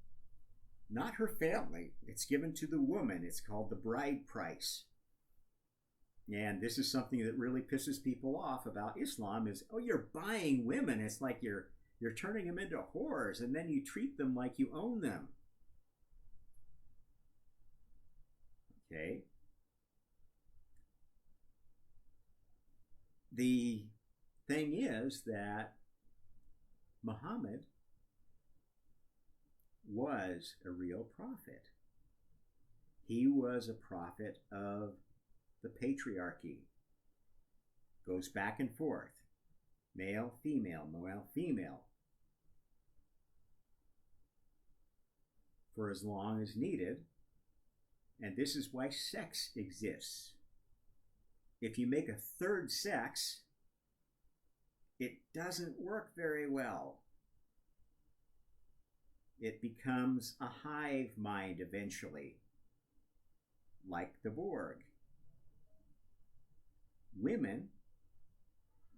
not her family, it's given to the woman. It's called the bride price. And this is something that really pisses people off about Islam is, oh, you're buying women. It's like you're turning them into whores, and then you treat them like you own them. Okay. The thing is that Muhammad was a real prophet. He was a prophet of the patriarchy. Goes back and forth. Male, female, male, female. For as long as needed. And this is why sex exists. If you make a third sex, it doesn't work very well. It becomes a hive mind eventually, like the Borg. Women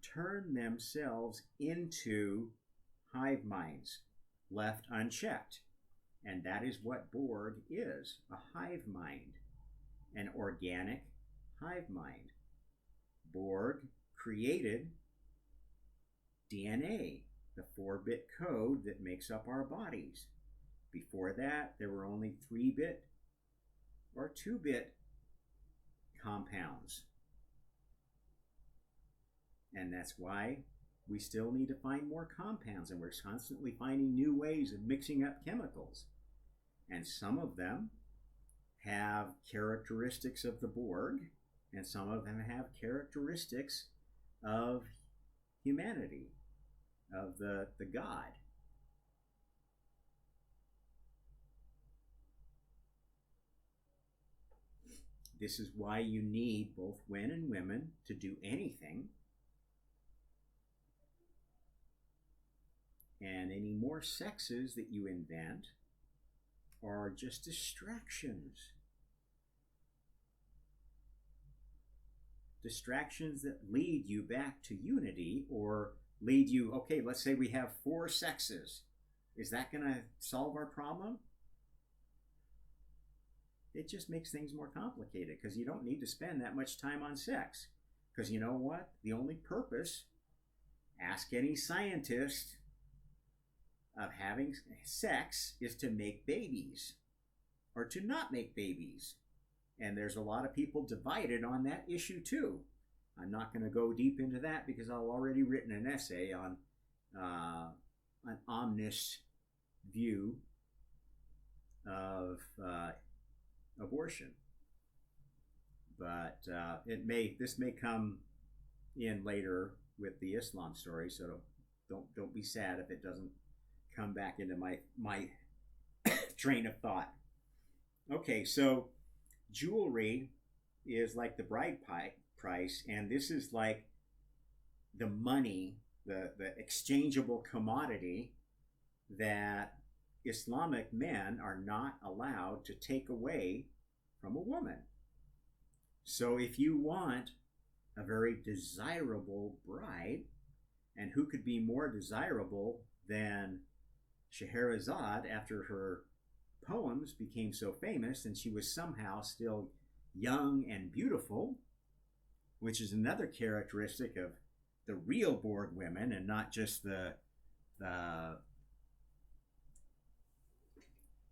turn themselves into hive minds, left unchecked. And that is what Borg is, a hive mind, an organic hive mind. Borg created DNA, the 4-bit code that makes up our bodies. Before that, there were only 3-bit or 2-bit compounds. And that's why we still need to find more compounds, and we're constantly finding new ways of mixing up chemicals. And some of them have characteristics of the Borg, and some of them have characteristics of humanity, of the God. This is why you need both men and women to do anything. And And any more sexes that you invent are just distractions. Distractions that lead you back to unity, or lead you, okay, let's say we have 4 sexes. Is that going to solve our problem? It just makes things more complicated, because you don't need to spend that much time on sex. Because you know what? The only purpose, ask any scientist, of having sex is to make babies or to not make babies. And there's a lot of people divided on that issue too. I'm not going to go deep into that because I've already written an essay on an omnist view of abortion. But this may come in later with the Islam story, so don't be sad if it doesn't come back into my train of thought. Okay, so jewelry is like the bride price, and this is like the money, the exchangeable commodity that Islamic men are not allowed to take away from a woman. So if you want a very desirable bride, and who could be more desirable than Scheherazade after her poems became so famous and she was somehow still young and beautiful, which is another characteristic of the real Borg women and not just the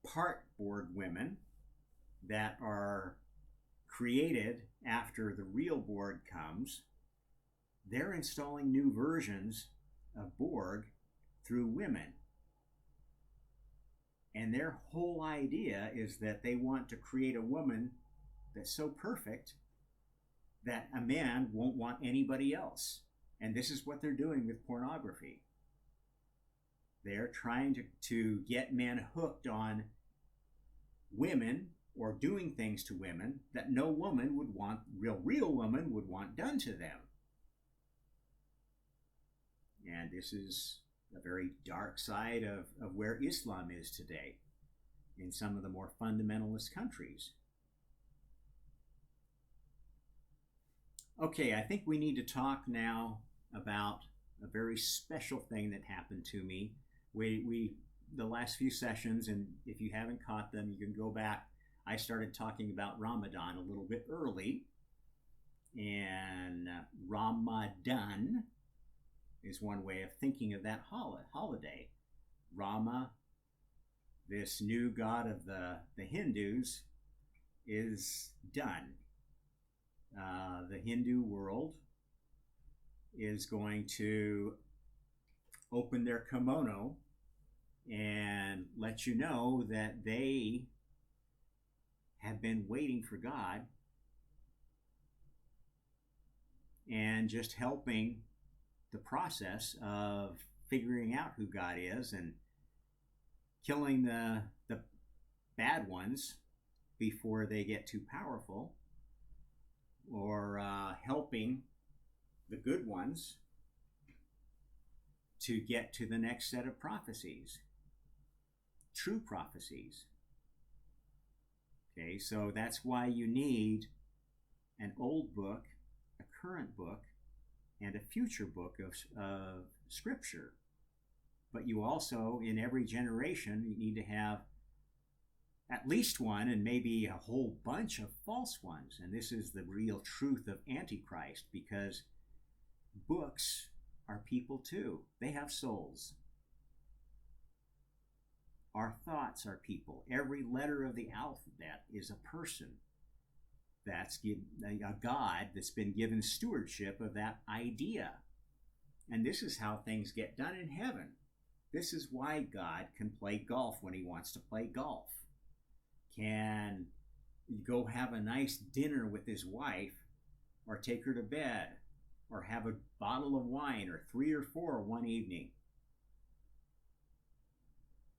part Borg women that are created after the real Borg comes. They're installing new versions of Borg through women. And their whole idea is that they want to create a woman that's so perfect that a man won't want anybody else. And this is what they're doing with pornography. They're trying to get men hooked on women or doing things to women that no woman would want, real woman would want done to them. And this is a very dark side of where Islam is today in some of the more fundamentalist countries. Okay, I think we need to talk now about a very special thing that happened to me. We the last few sessions, and if you haven't caught them, you can go back. I started talking about Ramadan a little bit early, and Ramadan is one way of thinking of that holiday. Rama, this new god of the Hindus, is done. The Hindu world is going to open their kimono and let you know that they have been waiting for God and just helping the process of figuring out who God is and killing the bad ones before they get too powerful, or helping the good ones to get to the next set of prophecies, true prophecies. Okay, so that's why you need an old book, a current book, and a future book of scripture. But you also, in every generation, you need to have at least one and maybe a whole bunch of false ones. And this is the real truth of Antichrist, because books are people too. They have souls. Our thoughts are people. Every letter of the alphabet is a person. That's a God that's been given stewardship of that idea. And this is how things get done in heaven. This is why God can play golf when he wants to play golf. Can go have a nice dinner with his wife, or take her to bed, or have a bottle of wine, or 3 or 4 one evening.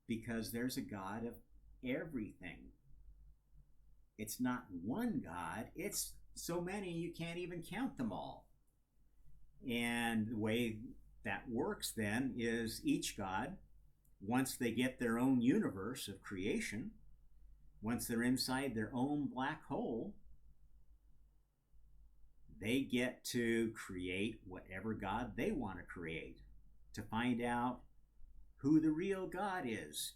Because there's a God of everything. It's not one God, it's so many you can't even count them all. And the way that works then is each God once they get their own universe of creation, once they're inside their own black hole, they get to create whatever God they want to create, to find out who the real God is.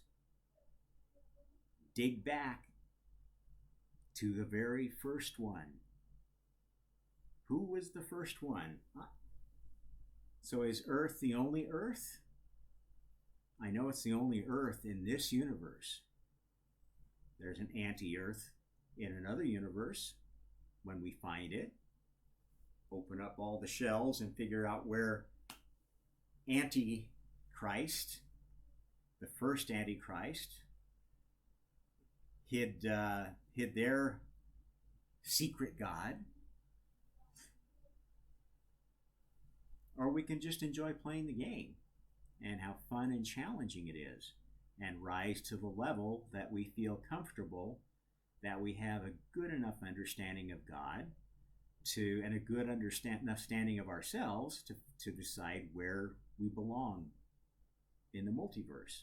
Dig back to the very first one. Who was the first one? So is Earth the only Earth? I know it's the only Earth in this universe. There's an anti-Earth in another universe. When we find it, open up all the shells and figure out where Antichrist, the first Antichrist, hid their secret God. Or we can just enjoy playing the game and how fun and challenging it is, and rise to the level that we feel comfortable, that we have a good enough understanding of God and a good understanding of ourselves to decide where we belong in the multiverse.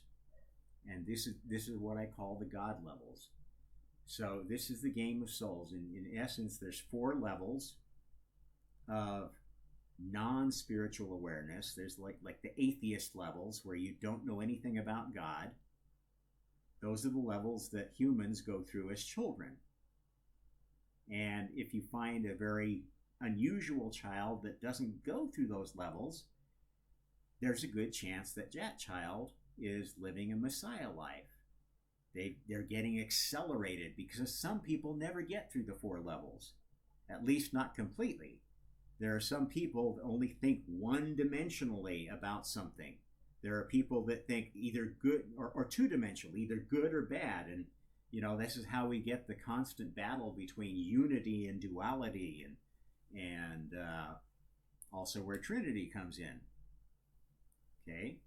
And this is what I call the God levels. So this is the game of souls. In essence, there's 4 levels of non-spiritual awareness. There's like the atheist levels, where you don't know anything about God. Those are the levels that humans go through as children. And if you find a very unusual child that doesn't go through those levels, there's a good chance that that child is living a Messiah life. They're getting accelerated, because some people never get through the 4 levels, at least not completely. There are some people that only think one-dimensionally about something. There are people that think either good or two-dimensional, either good or bad. And, this is how we get the constant battle between unity and duality, and also where Trinity comes in. Okay.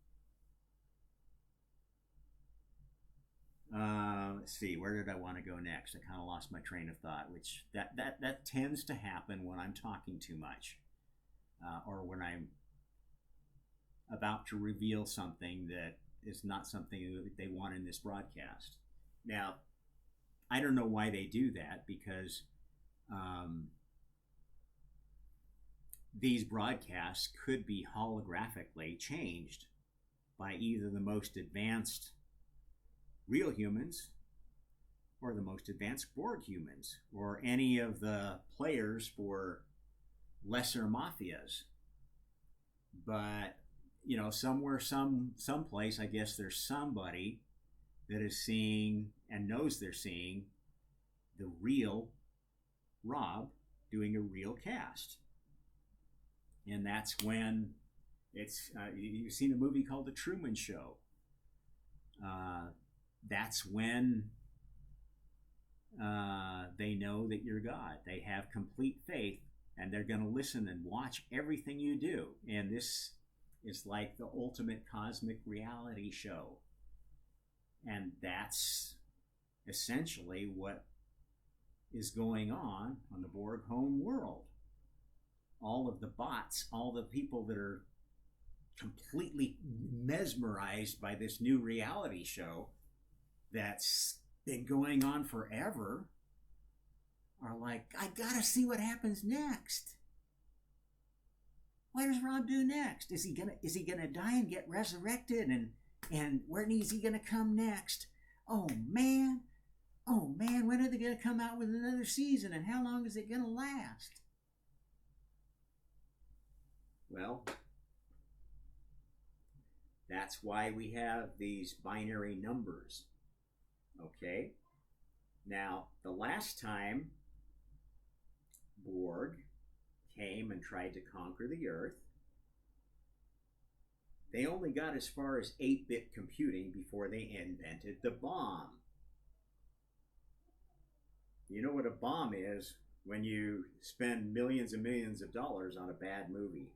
Let's see, where did I want to go next? I kind of lost my train of thought, which that tends to happen when I'm talking too much, or when I'm about to reveal something that is not something that they want in this broadcast. Now, I don't know why they do that, because these broadcasts could be holographically changed by either the most advanced real humans or the most advanced Borg humans, or any of the players for lesser mafias. But somewhere, someplace, I guess there's somebody that is seeing and knows they're seeing the real Rob doing a real cast. And that's when it's, you've seen a movie called The Truman Show. That's when they know that you're God. They have complete faith, and they're going to listen and watch everything you do. And this is like the ultimate cosmic reality show. And that's essentially what is going on the Borg home world. All of the bots, all the people that are completely mesmerized by this new reality show that's been going on forever, are like, I gotta see what happens next. What does Rob do next? Is he gonna die and get resurrected? And where is he gonna come next? Oh man, when are they gonna come out with another season, and how long is it gonna last? Well, that's why we have these binary numbers. Okay? Now, the last time Borg came and tried to conquer the Earth, they only got as far as 8-bit computing before they invented the bomb. You know what a bomb is when you spend millions and millions of dollars on a bad movie.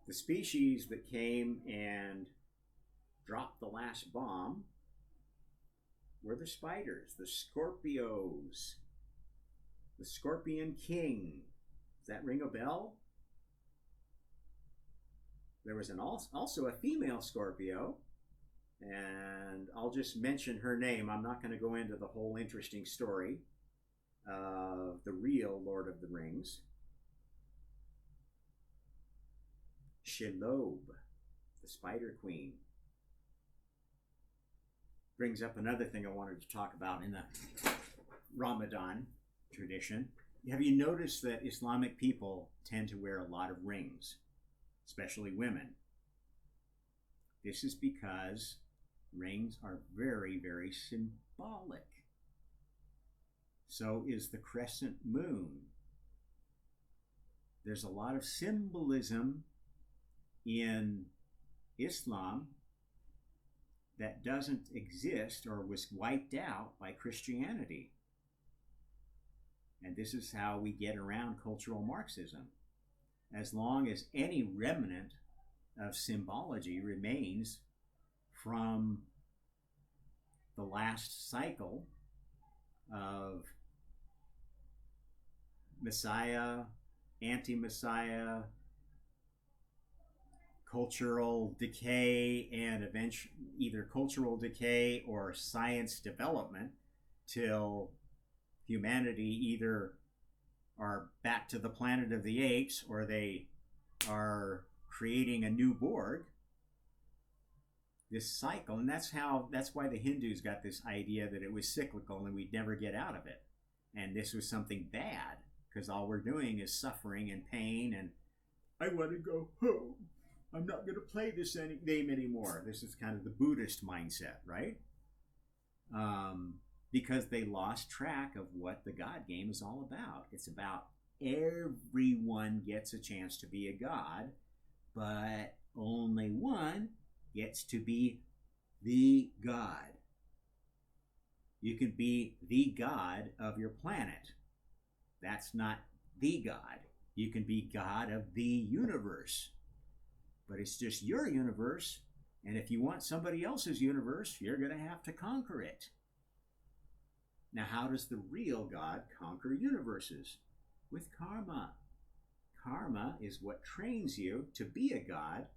The species that came and dropped the last bomb were the spiders, the Scorpios, the Scorpion King. Does that ring a bell? there was also a female Scorpio, and I'll just mention her name. I'm not going to go into the whole interesting story of the real Lord of the Rings. Shelob, the Spider Queen. Brings up another thing I wanted to talk about in the Ramadan tradition. Have you noticed that Islamic people tend to wear a lot of rings, especially women? This is because rings are very, very symbolic. So is the crescent moon. There's a lot of symbolism in Islam that doesn't exist or was wiped out by Christianity. And this is how we get around cultural Marxism. As long as any remnant of symbology remains from the last cycle of Messiah, anti-Messiah, cultural decay, and eventually either cultural decay or science development till humanity either are back to the planet of the apes or they are creating a new Borg. This cycle, and that's why the Hindus got this idea that it was cyclical and we'd never get out of it. And this was something bad because all we're doing is suffering and pain, and I want to go home. I'm not going to play this game anymore. This is kind of the Buddhist mindset, right? Because they lost track of what the God game is all about. It's about everyone gets a chance to be a god, but only one gets to be the god. You can be the god of your planet. That's not the God. You can be God of the universe. But it's just your universe, and if you want somebody else's universe, you're going to have to conquer it. Now, how does the real God conquer universes? With karma. Karma is what trains you to be a god,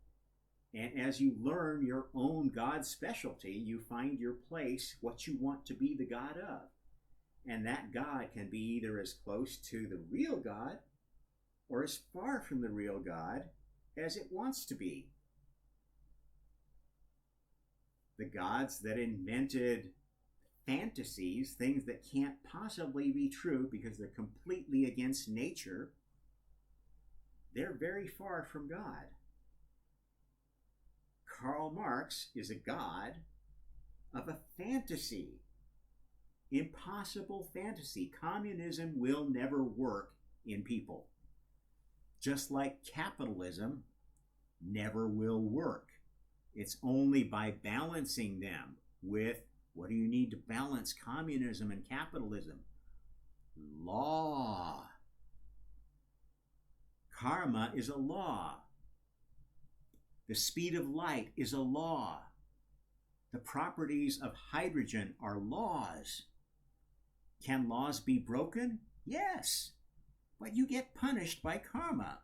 and as you learn your own God specialty, you find your place, what you want to be the God of. And that God can be either as close to the real God or as far from the real God as it wants to be. The gods that invented fantasies, things that can't possibly be true because they're completely against nature, they're very far from God. Karl Marx is a god of a fantasy. Impossible fantasy. Communism will never work in people. Just like capitalism never will work. It's only by balancing them with, what do you need to balance communism and capitalism? Law. Karma is a law. The speed of light is a law. The properties of hydrogen are laws. Can laws be broken? Yes, but you get punished by karma.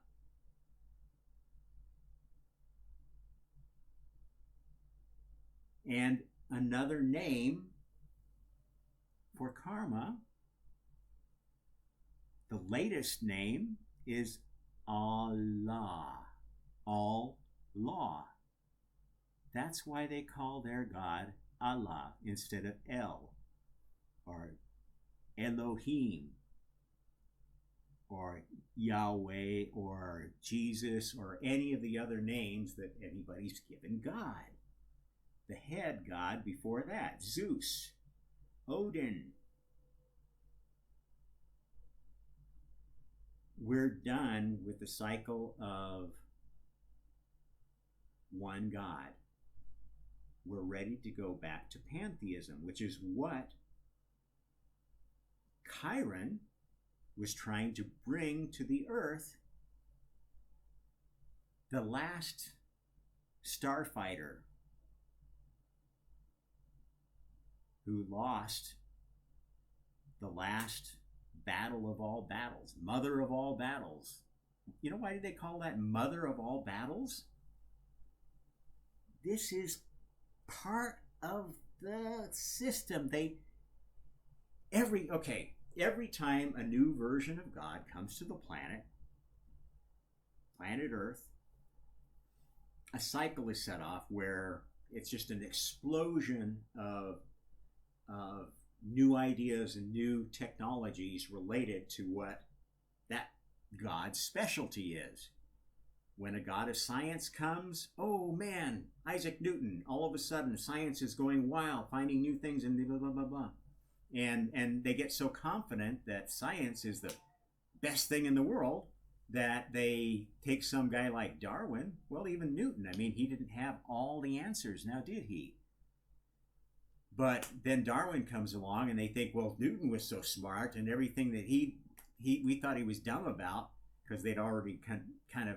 And another name for karma, the latest name is Allah. Allah. That's why they call their God Allah instead of El, or Elohim, or Yahweh, or Jesus, or any of the other names that anybody's given God. The head god before that, Zeus, Odin. We're done with the cycle of one God. We're ready to go back to pantheism, which is what Chiron was trying to bring to the earth. The last starfighter who lost the last battle of all battles, mother of all battles. You know why do they call that mother of all battles? this is part of the system. Every time a new version of God comes to the planet Earth, a cycle is set off where it's just an explosion of new ideas and new technologies related to what that God's specialty is. When a God of science comes, oh man, Isaac Newton, all of a sudden science is going wild, finding new things and blah, blah, blah, blah. And they get so confident that science is the best thing in the world that they take some guy like Darwin, well, even Newton. I mean, he didn't have all the answers, now did he? But then Darwin comes along and they think, well, Newton was so smart and everything that we thought he was dumb about, because they'd already kind of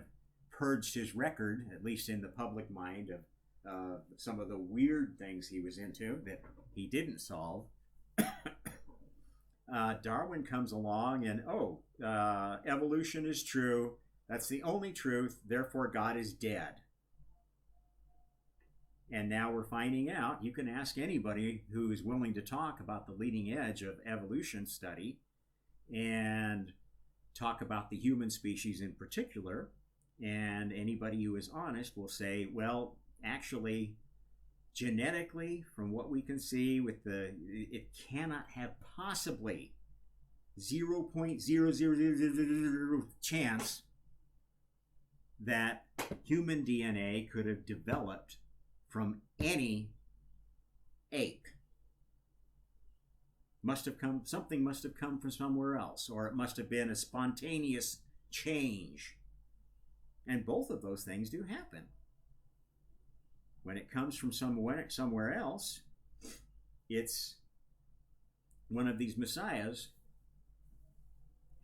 purged his record, at least in the public mind, of some of the weird things he was into that he didn't solve. Darwin comes along and, evolution is true. That's the only truth. Therefore, God is dead. And now we're finding out, you can ask anybody who is willing to talk about the leading edge of evolution study and talk about the human species in particular, and anybody who is honest will say, well, actually, genetically, from what we can see, it cannot have possibly 0.0000 chance that human DNA could have developed from any ape. Something must have come from somewhere else, or it must have been a spontaneous change. And both of those things do happen. When it comes from somewhere else, it's one of these messiahs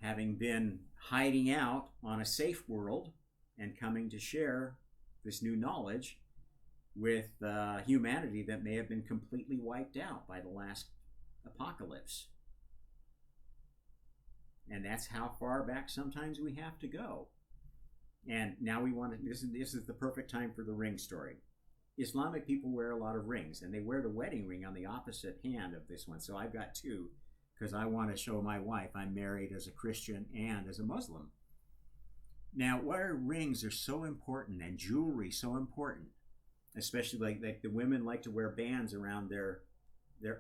having been hiding out on a safe world and coming to share this new knowledge with humanity that may have been completely wiped out by the last apocalypse. And that's how far back sometimes we have to go. And now this is the perfect time for the ring story. Islamic people wear a lot of rings, and they wear the wedding ring on the opposite hand of this one. So I've got two, because I want to show my wife I'm married as a Christian and as a Muslim. Now, why rings are so important and jewelry so important? Especially like the women like to wear bands around their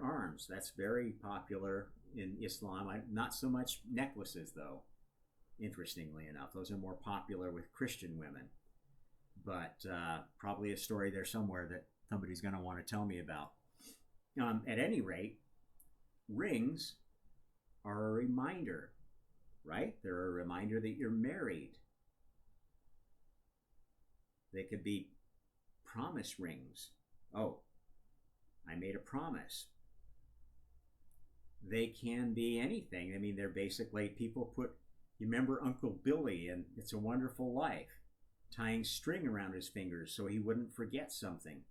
arms. That's very popular in Islam. Not so much necklaces, though, interestingly enough. Those are more popular with Christian women. But probably a story there somewhere that somebody's going to want to tell me about. At any rate, rings are a reminder, right? They're a reminder that you're married. They could be promise rings. Oh, I made a promise. They can be anything. I mean, they're basically, people you remember Uncle Billy in It's a Wonderful Life, tying string around his fingers so he wouldn't forget something.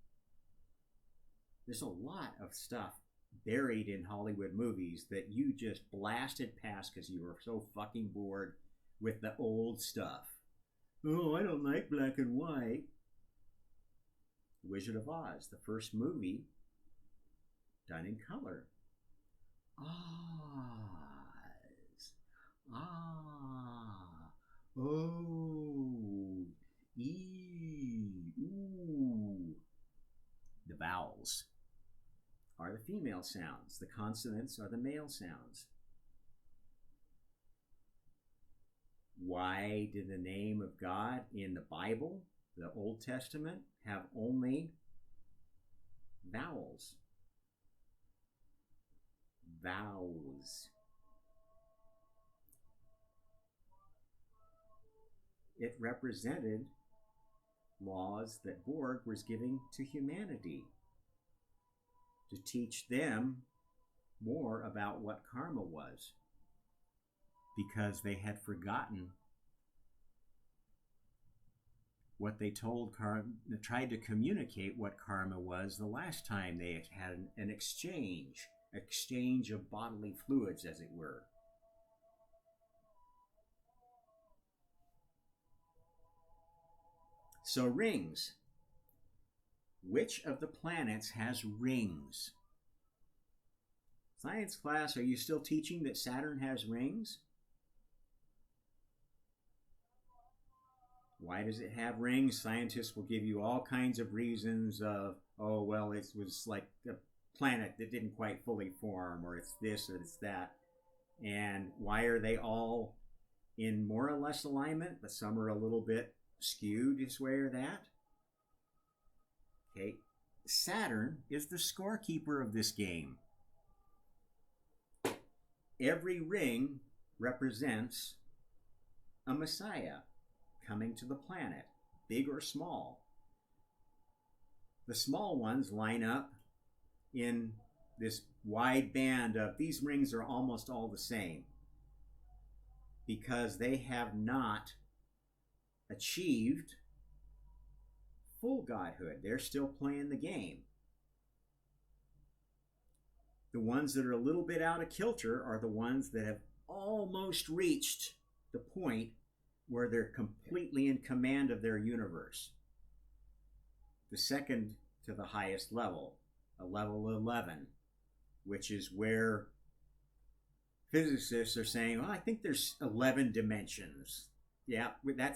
There's a lot of stuff buried in Hollywood movies that you just blasted past because you were so fucking bored with the old stuff. Oh, I don't like black and white. Wizard of Oz, the first movie done in color. Oz. Ah. Oh. E. Ooh. The vowels are the female sounds. The consonants are the male sounds. Why did the name of God in the Bible, the Old Testament, have only vowels? Vows. It represented laws that Borg was giving to humanity to teach them more about what karma was, because they had forgotten what they told karma, tried to communicate what karma was the last time they had an exchange of bodily fluids, as it were. So rings. Which of the planets has rings? Science class, are you still teaching that Saturn has rings? Why does it have rings? Scientists will give you all kinds of reasons of, oh, well, it was like a planet that didn't quite fully form, or it's this or it's that. And why are they all in more or less alignment, but some are a little bit skewed this way or that? Okay, Saturn is the scorekeeper of this game. Every ring represents a Messiah coming to the planet, big or small. The small ones line up in this wide band of these rings are almost all the same because they have not achieved full godhood. They're still playing the game. The ones that are a little bit out of kilter are the ones that have almost reached the point where they're completely in command of their universe. The second to the highest level, a level 11, which is where physicists are saying, well, I think there's 11 dimensions. Yeah,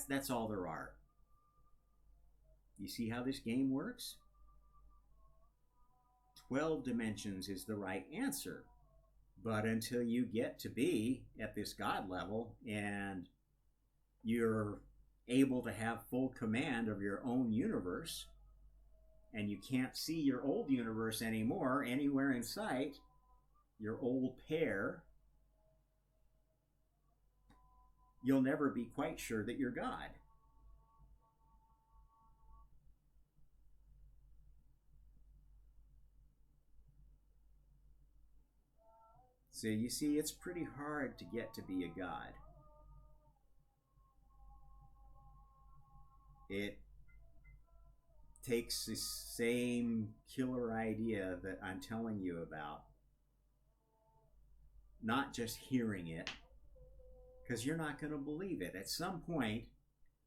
that's all there are. You see how this game works? 12 dimensions is the right answer. But until you get to be at this God level and you're able to have full command of your own universe, and you can't see your old universe anymore anywhere in sight, your old pair, you'll never be quite sure that you're God. So you see, it's pretty hard to get to be a God. It takes the same killer idea that I'm telling you about, not just hearing it, because you're not going to believe it. At some point,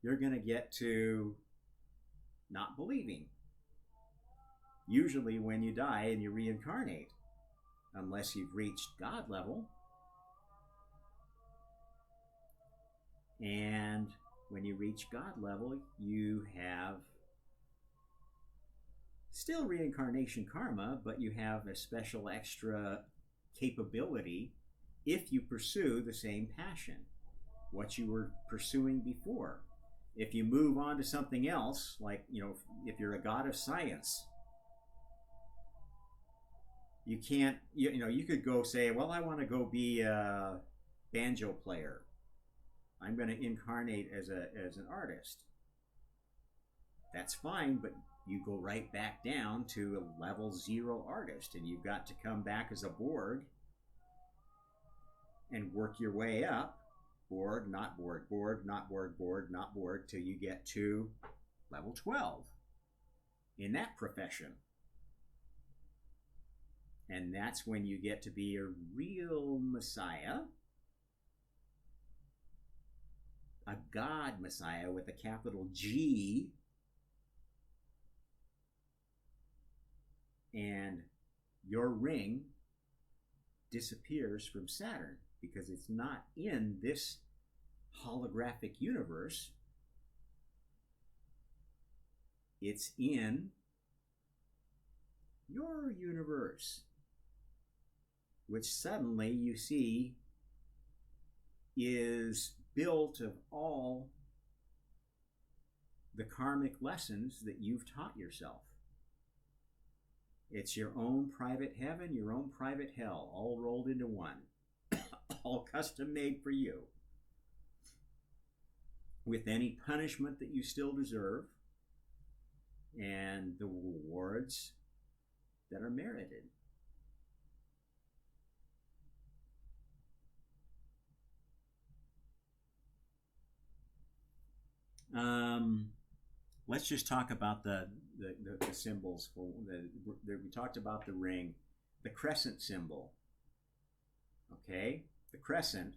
you're going to get to not believing. Usually when you die and you reincarnate, unless you've reached God level. And when you reach God level, you have still reincarnation karma, but you have a special extra capability if you pursue the same passion, what you were pursuing before. If you move on to something else, like, if you're a god of science, you can't, you could go say, well, I want to go be a banjo player. I'm going to incarnate as an artist. That's fine, but you go right back down to a level 0 artist, and you've got to come back as a Borg and work your way up. Borg, not Borg, Borg, not Borg, Borg, not Borg, till you get to level 12 in that profession. And that's when you get to be a real Messiah, a God Messiah with a capital G, and your ring disappears from Saturn because it's not in this holographic universe. It's in your universe, which suddenly you see is built of all the karmic lessons that you've taught yourself. It's your own private heaven, your own private hell, all rolled into one, all custom made for you, with any punishment that you still deserve and the rewards that are merited. Let's just talk about the symbols. We talked about the ring, the crescent symbol. Okay, the crescent.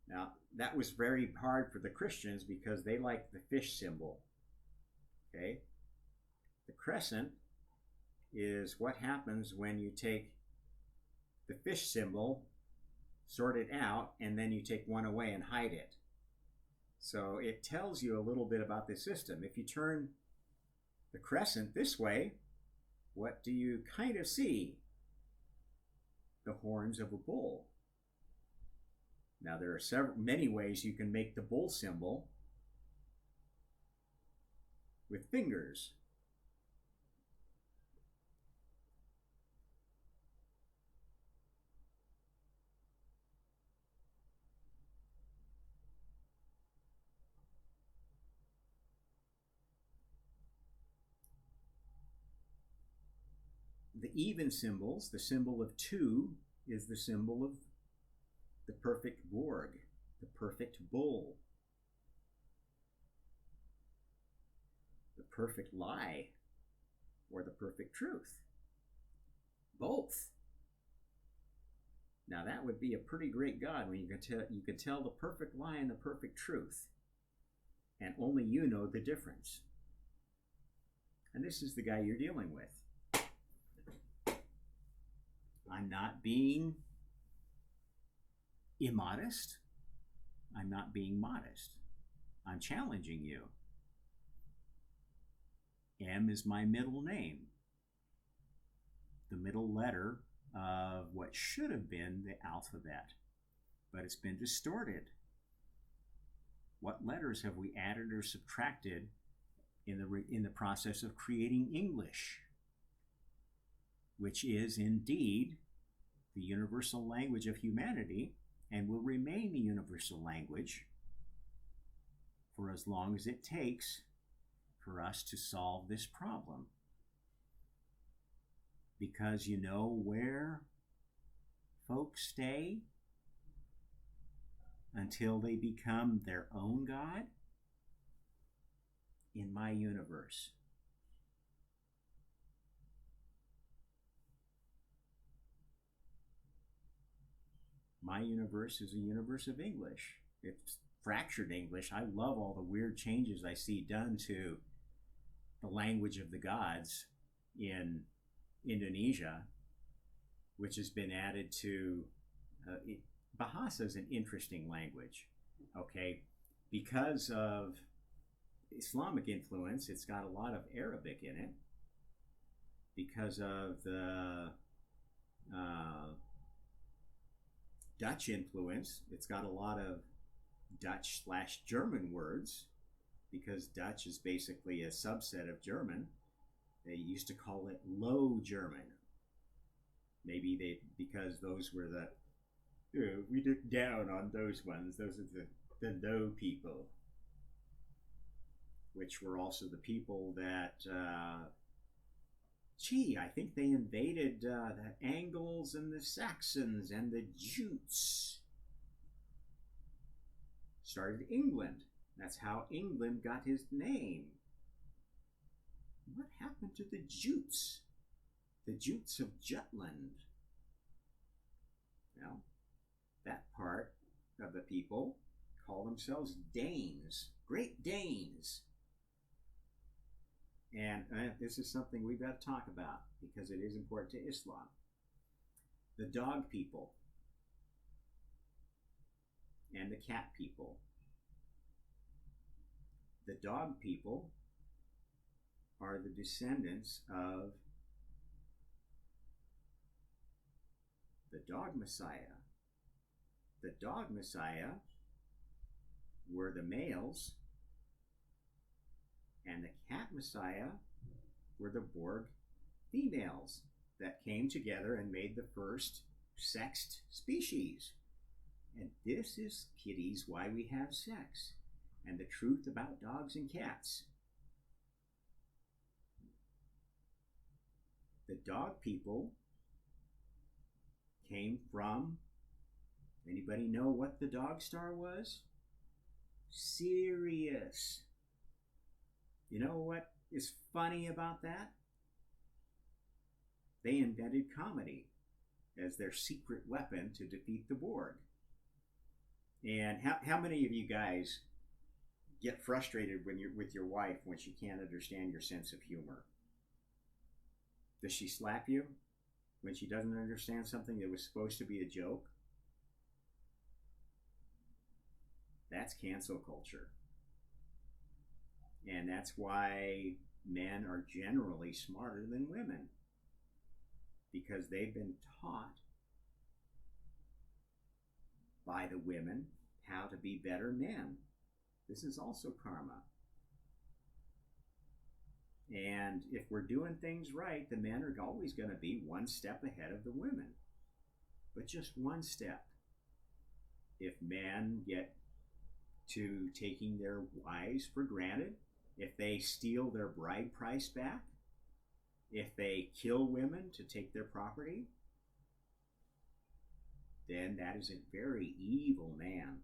Now, that was very hard for the Christians because they liked the fish symbol. Okay, the crescent is what happens when you take the fish symbol, sort it out, and then you take one away and hide it. So it tells you a little bit about the system. If you turn the crescent this way, what do you kind of see? The horns of a bull. Now there are many ways you can make the bull symbol with fingers. The even symbols, the symbol of 2 is the symbol of the perfect Borg, the perfect bull, the perfect lie, or the perfect truth. Both. Now that would be a pretty great God when you could tell the perfect lie and the perfect truth, and only you know the difference. And this is the guy you're dealing with. I'm not being immodest. I'm not being modest. I'm challenging you. M is my middle name, the middle letter of what should have been the alphabet, but it's been distorted. What letters have we added or subtracted in the process of creating English, which is indeed the universal language of humanity and will remain the universal language for as long as it takes for us to solve this problem. Because you know where folks stay until they become their own God? In my universe. My universe is a universe of English. It's fractured English. I love all the weird changes I see done to the language of the gods in Indonesia, which has been added to Bahasa is an interesting language, okay? Because of Islamic influence, it's got a lot of Arabic in it. Because of the Dutch influence, it's got a lot of Dutch/German words, because Dutch is basically a subset of German. They used to call it Low German. Maybe because those were we look down on those ones. Those are the low people, which were also the people that, I think they invaded the Angles and the Saxons and the Jutes. Started England. That's how England got his name. What happened to the Jutes? The Jutes of Jutland. Well, that part of the people call themselves Danes, Great Danes. And this is something we've got to talk about because it is important to Islam. The dog people and the cat people. The dog people are the descendants of the dog Messiah. The dog Messiah were the males, and the cat Messiah were the Borg females that came together and made the first sexed species. And this is, kiddies, why we have sex, and the truth about dogs and cats. The dog people came from, anybody know what the dog star was? Sirius. You know what is funny about that? They invented comedy as their secret weapon to defeat the Borg. And how many of you guys get frustrated when you're with your wife when she can't understand your sense of humor? Does she slap you when she doesn't understand something that was supposed to be a joke? That's cancel culture. And that's why men are generally smarter than women, because they've been taught by the women how to be better men. This is also karma. And if we're doing things right, the men are always going to be one step ahead of the women, but just one step. If men get to taking their wives for granted, if they steal their bride price back, if they kill women to take their property, then that is a very evil man.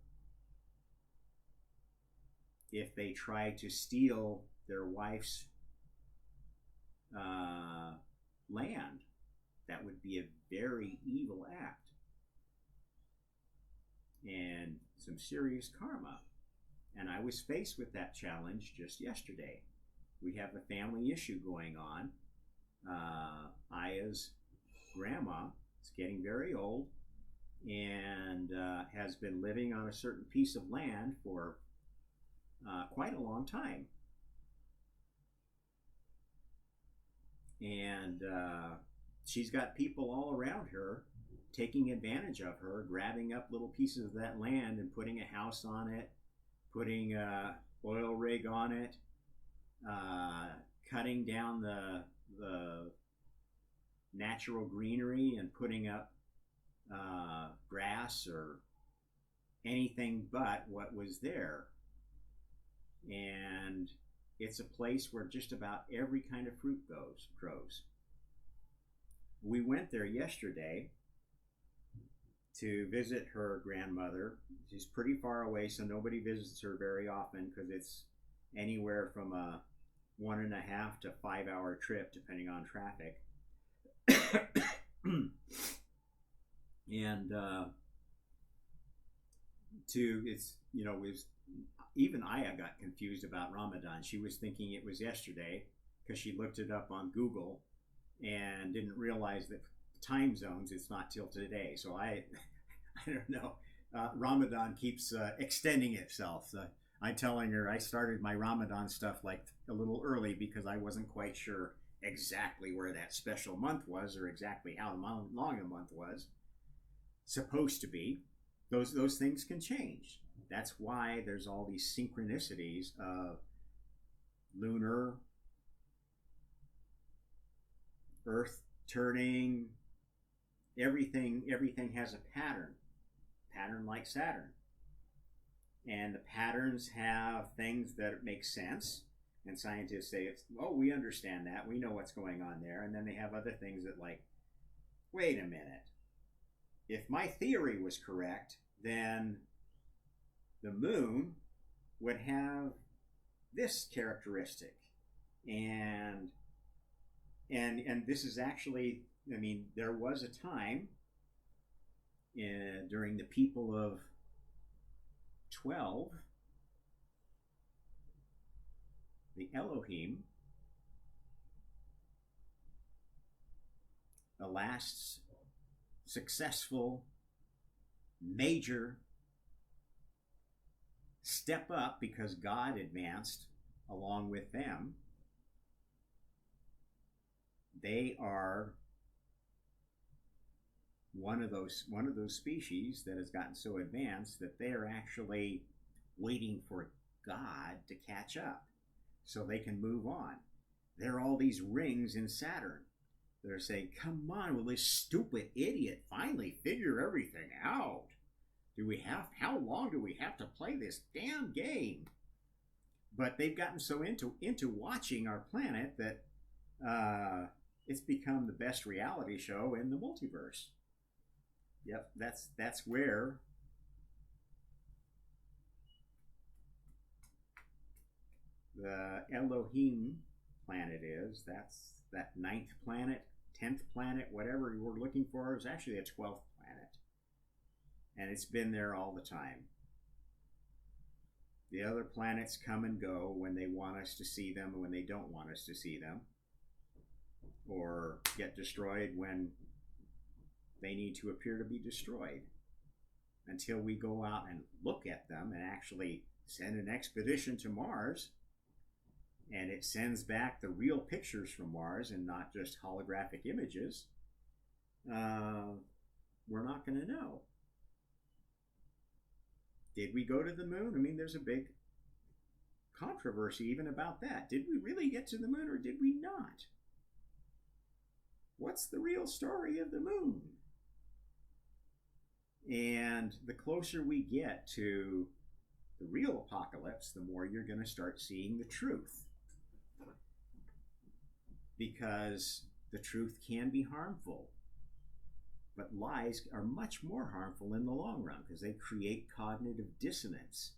If they try to steal their wife's land, that would be a very evil act and some serious karma. And I was faced with that challenge just yesterday. We have a family issue going on. Aya's grandma is getting very old and has been living on a certain piece of land for quite a long time. And she's got people all around her taking advantage of her, grabbing up little pieces of that land and putting a house on it, putting a oil rig on it, cutting down the natural greenery and putting up grass or anything but what was there. And it's a place where just about every kind of fruit grows. We went there yesterday to visit her grandmother. She's pretty far away, so nobody visits her very often because it's anywhere from a 1.5 to 5 hour trip depending on traffic. And even Aya got confused about Ramadan. She was thinking it was yesterday because she looked it up on Google and didn't realize that time zones, it's not till today. So I don't know. Ramadan keeps extending itself. So I'm telling her I started my Ramadan stuff like a little early because I wasn't quite sure exactly where that special month was or exactly how long a month was supposed to be. Those things can change. That's why there's all these synchronicities of lunar, Earth turning. Everything has a pattern like Saturn. And the patterns have things that make sense. And scientists say, we understand that. We know what's going on there. And then they have other things that like, wait a minute. If my theory was correct, then the moon would have this characteristic. And this is actually, there was a time during the people of 12, the Elohim, the last successful major step up because God advanced along with them. They are one of those species that has gotten so advanced that they are actually waiting for God to catch up so they can move on. There are all these rings in Saturn. They're saying, come on, will this stupid idiot finally figure everything out? How long do we have to play this damn game? But they've gotten so into watching our planet that it's become the best reality show in the multiverse. Yep, that's where the Elohim planet is. That's that 9th planet, 10th planet, whatever we're looking for, is actually a 12th planet. And it's been there all the time. The other planets come and go when they want us to see them and when they don't want us to see them. or get destroyed when they need to appear to be destroyed, until we go out and look at them and actually send an expedition to Mars, and it sends back the real pictures from Mars and not just holographic images. We're not going to know. Did we go to the moon? I mean, there's a big controversy even about that. Did we really get to the moon or did we not? What's the real story of the moon? And the closer we get to the real apocalypse, the more you're going to start seeing the truth. Because the truth can be harmful. But lies are much more harmful in the long run because they create cognitive dissonance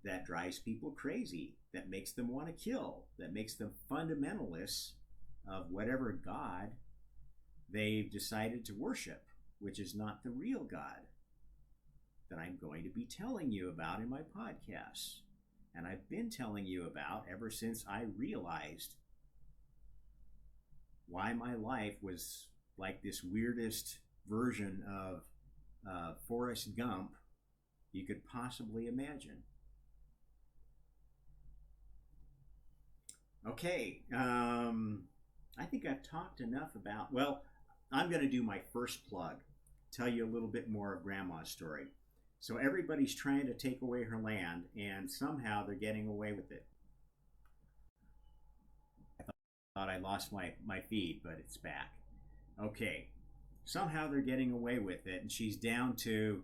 that drives people crazy, that makes them want to kill, that makes them fundamentalists of whatever God they've decided to worship, which is not the real God that I'm going to be telling you about in my podcasts. And I've been telling you about ever since I realized why my life was like this weirdest version of Forrest Gump you could possibly imagine. Okay, I think I've talked enough about, well, I'm going to do my first plug, tell you a little bit more of Grandma's story. So everybody's trying to take away her land, and somehow they're getting away with it. I thought I lost my feed, but it's back. Okay, somehow they're getting away with it, and she's down to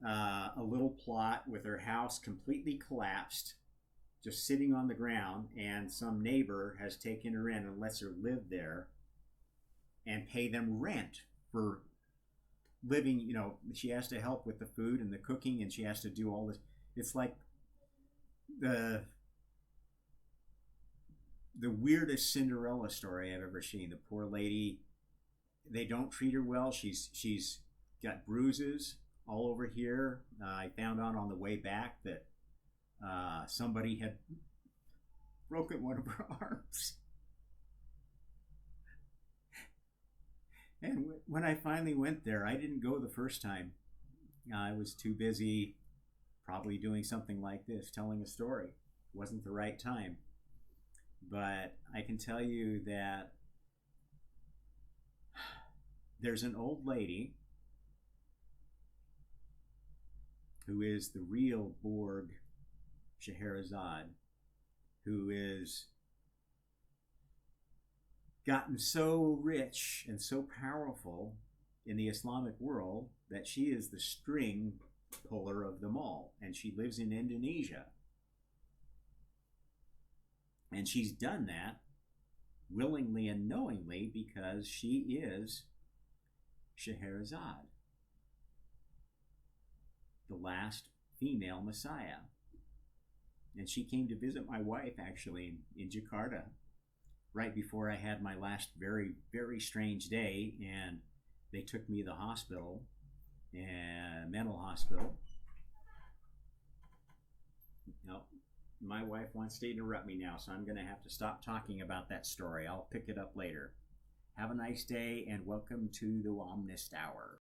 a little plot with her house completely collapsed, just sitting on the ground, and some neighbor has taken her in and lets her live there and pay them rent for living. You know, she has to help with the food and the cooking, and she has to do all this. It's like the weirdest Cinderella story I've ever seen. The poor lady, they don't treat her well. She's got bruises all over here. I found out on the way back that somebody had broken one of her arms. And when I finally went there, I didn't go the first time. I was too busy probably doing something like this, telling a story. It wasn't the right time. But I can tell you that there's an old lady who is the real Borg Scheherazade, who is gotten so rich and so powerful in the Islamic world that she is the string puller of them all, and she lives in Indonesia. And she's done that willingly and knowingly because she is Scheherazade, the last female messiah. And she came to visit my wife actually in Jakarta right before I had my last very, very strange day, and they took me to the hospital, mental hospital. No, my wife wants to interrupt me now, so I'm going to have to stop talking about that story. I'll pick it up later. Have a nice day, and welcome to the Omnist Hour.